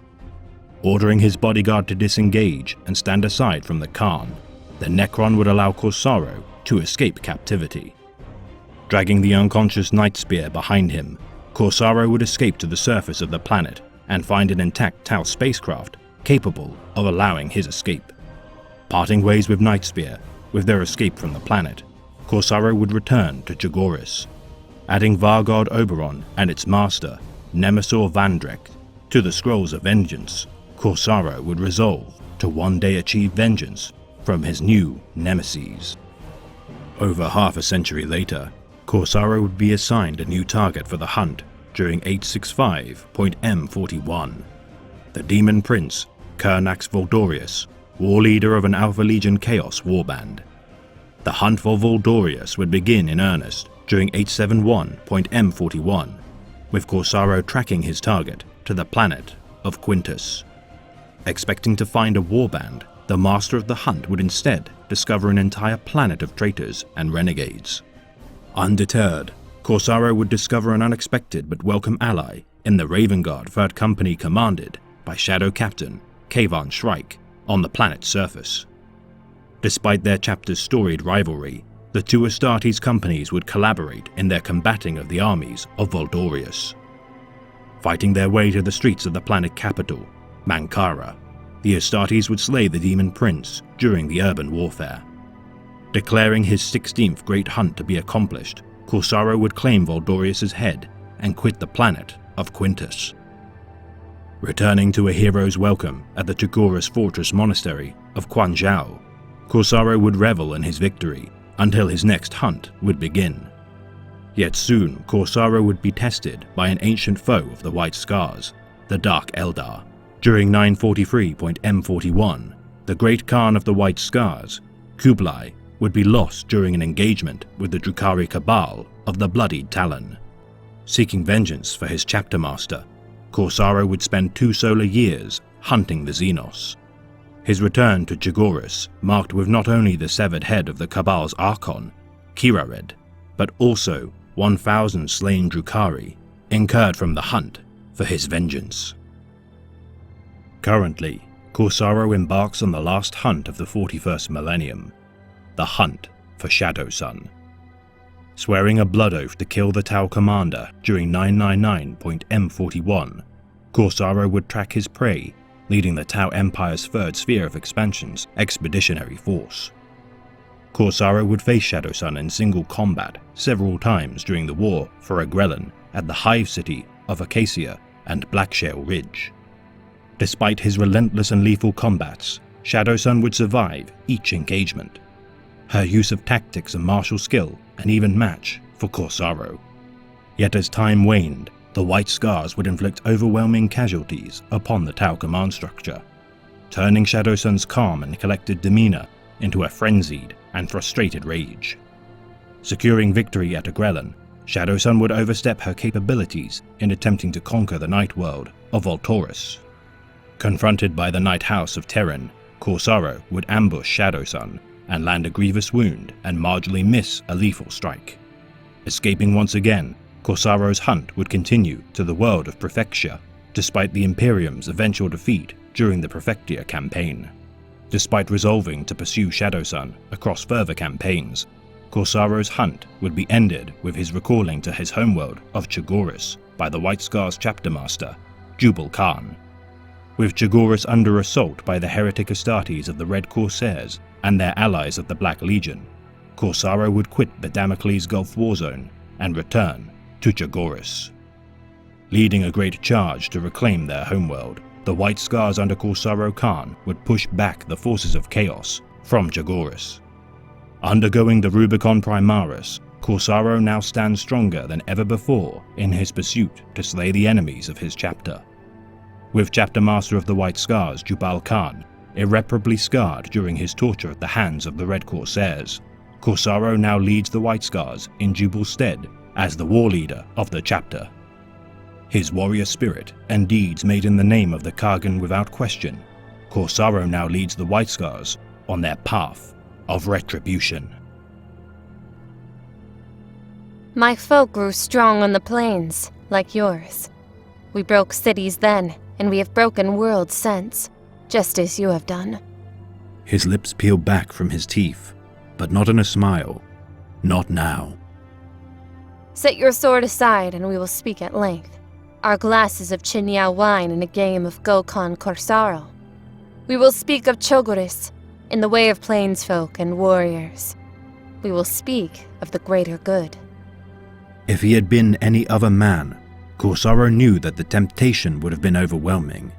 Ordering his bodyguard to disengage and stand aside from the Khan, the Necron would allow Corsaro to escape captivity. Dragging the unconscious Nightspear behind him, Corsaro would escape to the surface of the planet and find an intact Tau spacecraft capable of allowing his escape. Parting ways with Nightspear, with their escape from the planet, Corsaro would return to Chogoris, adding Vargard Oberon and its master, Nemesor Vandrek, to the Scrolls of Vengeance. Corsaro would resolve to one day achieve vengeance from his new nemesis. Over half a century later, Corsaro would be assigned a new target for the hunt during 865.M41, the Demon Prince Kernax Voldorius, war leader of an Alpha Legion Chaos warband. The hunt for Voldorius would begin in earnest during 871.M41, with Corsaro tracking his target to the planet of Quintus. Expecting to find a warband, the master of the hunt would instead discover an entire planet of traitors and renegades. Undeterred, Corsaro would discover an unexpected but welcome ally in the Ravengard 3rd Company commanded by Shadow Captain Kavan Shrike on the planet's surface. Despite their chapter's storied rivalry, the two Astartes companies would collaborate in their combating of the armies of Voldorius. Fighting their way to the streets of the planet capital, Mankara, the Astartes would slay the Demon Prince during the urban warfare. Declaring his 16th Great Hunt to be accomplished, Corsaro would claim Voldorius' head and quit the planet of Quintus. Returning to a hero's welcome at the Chagoris Fortress Monastery of Quanzhou, Corsaro would revel in his victory until his next hunt would begin. Yet soon Corsaro would be tested by an ancient foe of the White Scars, the Dark Eldar. During 943.M41, the Great Khan of the White Scars, Kublai, would be lost during an engagement with the Drukhari Cabal of the Bloodied Talon. Seeking vengeance for his chapter master, Corsaro would spend 2 solar years hunting the Xenos. His return to Chagoris marked with not only the severed head of the Cabal's Archon, Kirared, but also 1,000 slain Drukhari incurred from the hunt for his vengeance. Currently, Corsaro embarks on the last hunt of the 41st millennium, the hunt for Shadowsun. Swearing a blood oath to kill the Tau commander during 999.M41, Corsaro would track his prey, leading the Tau Empire's 3rd Sphere of Expansion's expeditionary force. Corsaro would face Shadowsun in single combat several times during the war for Agrellan at the hive city of Acacia and Blackshale Ridge. Despite his relentless and lethal combats, Shadowsun would survive each engagement. Her use of tactics and martial skill an even match for Corsaro. Yet as time waned, the White Scars would inflict overwhelming casualties upon the Tau command structure, turning Shadowsun's calm and collected demeanor into a frenzied and frustrated rage. Securing victory at Agrellan, Shadowsun would overstep her capabilities in attempting to conquer the Night World of Voltaurus. Confronted by the Night House of Terran, Corsaro would ambush Shadowsun and land a grievous wound and marginally miss a lethal strike. Escaping once again, Corsaro's hunt would continue to the world of Prefectia, despite the Imperium's eventual defeat during the Prefectia campaign. Despite resolving to pursue Shadowsun across further campaigns, Corsaro's hunt would be ended with his recalling to his homeworld of Chagoris by the White Scars chapter master, Jubal Khan. With Chagoris under assault by the heretic Astartes of the Red Corsairs and their allies of the Black Legion, Corsaro would quit the Damocles Gulf war zone and return to Chagoris. Leading a great charge to reclaim their homeworld, the White Scars under Corsaro Khan would push back the forces of chaos from Chagoris. Undergoing the Rubicon Primaris, Corsaro now stands stronger than ever before in his pursuit to slay the enemies of his chapter. With Chapter Master of the White Scars Jubal Khan irreparably scarred during his torture at the hands of the Red Corsairs, Corsaro now leads the White Scars in Jubal's stead as the war leader of the chapter. His warrior spirit and deeds made in the name of the Kargan without question, Corsaro now leads the White Scars on their path of retribution. My folk grew strong on the plains, like yours. We broke cities then, and we have broken worlds since, just as you have done. His lips peeled back from his teeth, but not in a smile. Not now. Set your sword aside and we will speak at length. Our glasses of Chinyao wine and a game of Gokon Corsaro. We will speak of Chogoris, in the way of plainsfolk and warriors. We will speak of the greater good. If he had been any other man, Corsaro knew that the temptation would have been overwhelming.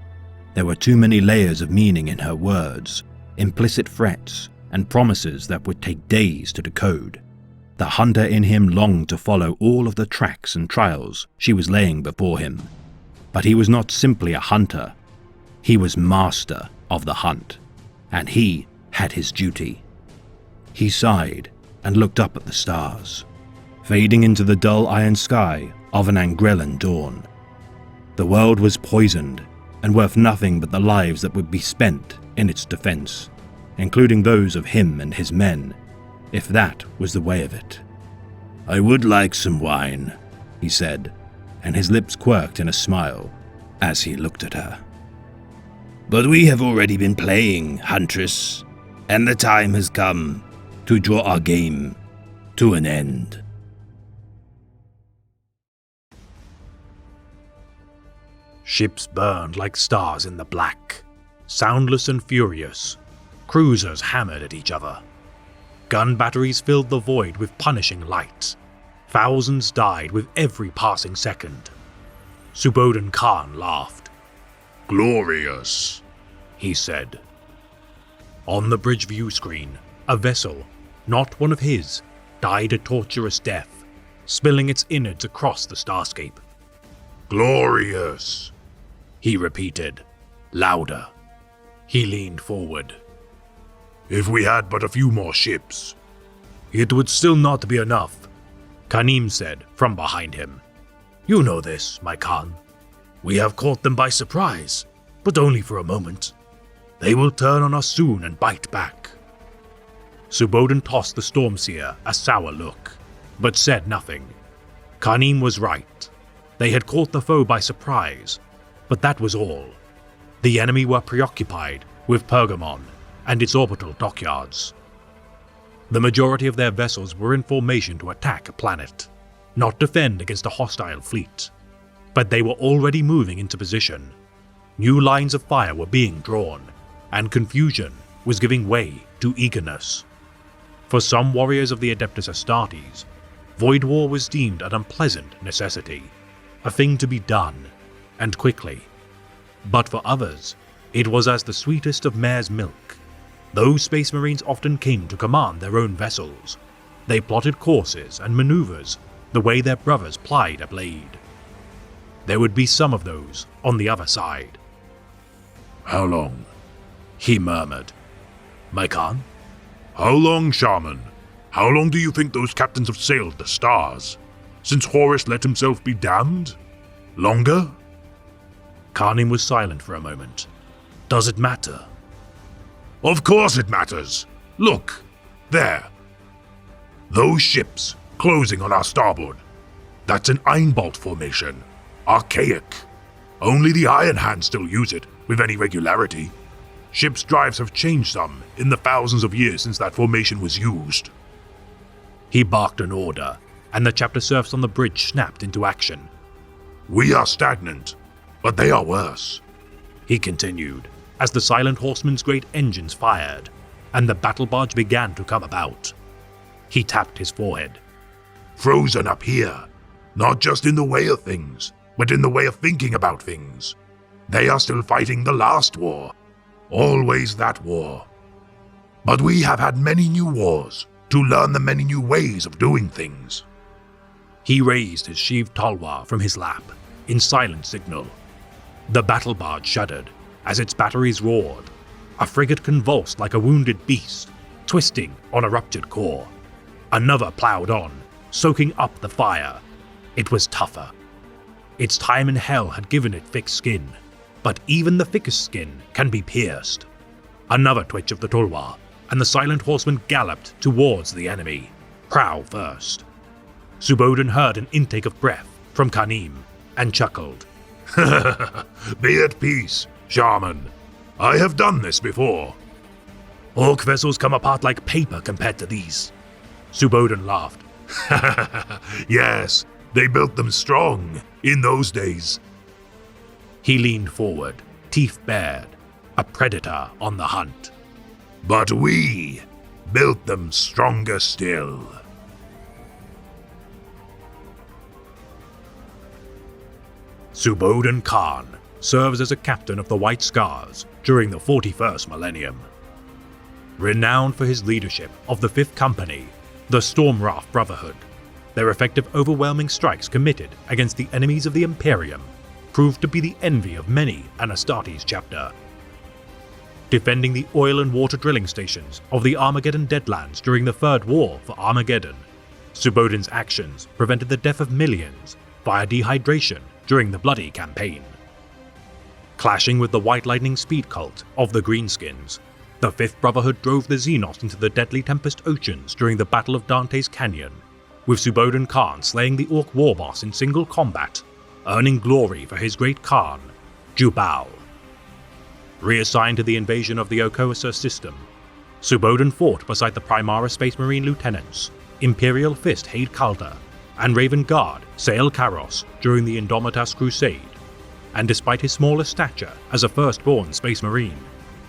There were too many layers of meaning in her words, implicit threats, and promises that would take days to decode. The hunter in him longed to follow all of the tracks and trials she was laying before him. But he was not simply a hunter. He was master of the hunt, and he had his duty. He sighed and looked up at the stars, fading into the dull iron sky of an Agrellan dawn. The world was poisoned and worth nothing but the lives that would be spent in its defense, including those of him and his men, if that was the way of it. "I would like some wine," he said, and his lips quirked in a smile as he looked at her. "But we have already been playing, Huntress, and the time has come to draw our game to an end." Ships burned like stars in the black, soundless and furious. Cruisers hammered at each other. Gun batteries filled the void with punishing light. Thousands died with every passing second. Subodhan Khan laughed. "Glorious," he said. On the bridge view screen, a vessel, not one of his, died a torturous death, spilling its innards across the starscape. "Glorious," he repeated, louder. He leaned forward. "If we had but a few more ships." "It would still not be enough," Kanim said from behind him. "You know this, my Khan. We have caught them by surprise, but only for a moment. They will turn on us soon and bite back." Subodhan tossed the Stormseer a sour look, but said nothing. Kanim was right. They had caught the foe by surprise, but that was all. The enemy were preoccupied with Pergamon and its orbital dockyards. The majority of their vessels were in formation to attack a planet, not defend against a hostile fleet. But they were already moving into position. New lines of fire were being drawn, and confusion was giving way to eagerness. For some warriors of the Adeptus Astartes, Void War was deemed an unpleasant necessity, a thing to be done, and quickly. But for others, it was as the sweetest of mare's milk. Those Space Marines often came to command their own vessels. They plotted courses and maneuvers the way their brothers plied a blade. There would be some of those on the other side. "How long?" he murmured. "My Khan?" "How long, Shaman? How long do you think those captains have sailed the stars? Since Horus let himself be damned? Longer?" Kanim was silent for a moment. "Does it matter?" "Of course it matters. Look, there. Those ships closing on our starboard. That's an Einbolt formation. Archaic. Only the Iron Hands still use it with any regularity. Ships' drives have changed some in the thousands of years since that formation was used." He barked an order, and the chapter serfs on the bridge snapped into action. "We are stagnant, but they are worse," he continued, as the Silent Horseman's great engines fired, and the battle barge began to come about. He tapped his forehead. "Frozen up here, not just in the way of things, but in the way of thinking about things. They are still fighting the last war. Always that war. But we have had many new wars to learn the many new ways of doing things." He raised his sheathed talwar from his lap, in silent signal. The battle barge shuddered as its batteries roared. A frigate convulsed like a wounded beast, twisting on a ruptured core. Another plowed on, soaking up the fire. It was tougher. Its time in hell had given it thick skin, but even the thickest skin can be pierced. Another twitch of the tulwar, and the Silent Horseman galloped towards the enemy, prow first. Subodhan heard an intake of breath from Kanim, and chuckled. "Be at peace, Shaman. I have done this before." "Orc vessels come apart like paper compared to these," Subodhan laughed. "Yes, they built them strong in those days." He leaned forward, teeth bared, a predator on the hunt. "But we built them stronger still." Subodhan Khan serves as a captain of the White Scars during the 41st millennium. Renowned for his leadership of the 5th Company, the Stormwrath Brotherhood, their effective overwhelming strikes committed against the enemies of the Imperium proved to be the envy of many an Astartes chapter. Defending the oil and water drilling stations of the Armageddon Deadlands during the Third War for Armageddon, Subodhan's actions prevented the death of millions via dehydration during the Bloody Campaign. Clashing with the White Lightning speed cult of the Greenskins, the 5th Brotherhood drove the Xenos into the deadly Tempest Oceans during the Battle of Dante's Canyon, with Subodhan Khan slaying the Orc war boss in single combat, earning glory for his great Khan, Jubal. Reassigned to the invasion of the Okoasa system, Subodhan fought beside the Primara Space Marine lieutenants, Imperial Fist Haid Kalda, and Raven Guard Sael Karos during the Indomitas Crusade, and despite his smaller stature as a firstborn Space Marine,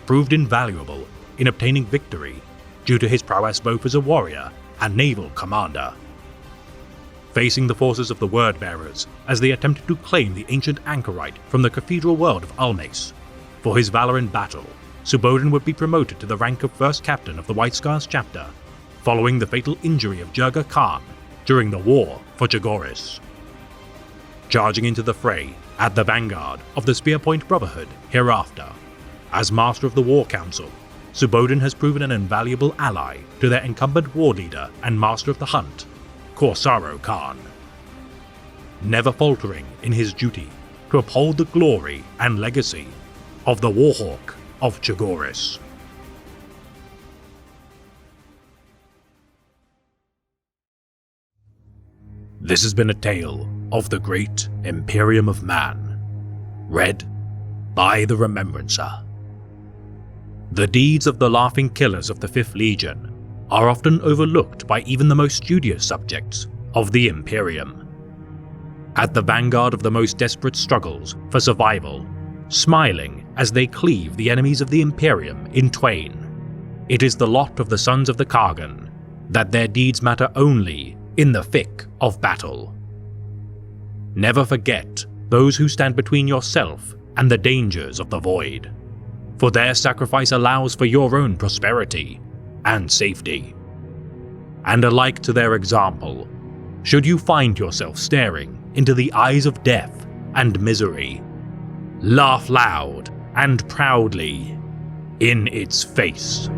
proved invaluable in obtaining victory due to his prowess both as a warrior and naval commander. Facing the forces of the Word-Bearers as they attempted to claim the ancient anchorite from the cathedral world of Almace, for his valor in battle, Subodin would be promoted to the rank of first captain of the White Scars chapter, following the fatal injury of Jurga Khan during the War for Chogoris. Charging into the fray at the vanguard of the Spearpoint Brotherhood hereafter, as Master of the War Council, Subodin has proven an invaluable ally to their incumbent war leader and Master of the Hunt, Korsaro Khan, never faltering in his duty to uphold the glory and legacy of the Warhawk of Chogoris. This has been a tale of the great Imperium of Man, read by the Remembrancer. The deeds of the laughing killers of the 5th Legion are often overlooked by even the most studious subjects of the Imperium. At the vanguard of the most desperate struggles for survival, smiling as they cleave the enemies of the Imperium in twain, it is the lot of the Sons of the Kargan that their deeds matter only in the thick of battle. Never forget those who stand between yourself and the dangers of the Void, for their sacrifice allows for your own prosperity and safety. And alike to their example, should you find yourself staring into the eyes of death and misery, laugh loud and proudly in its face.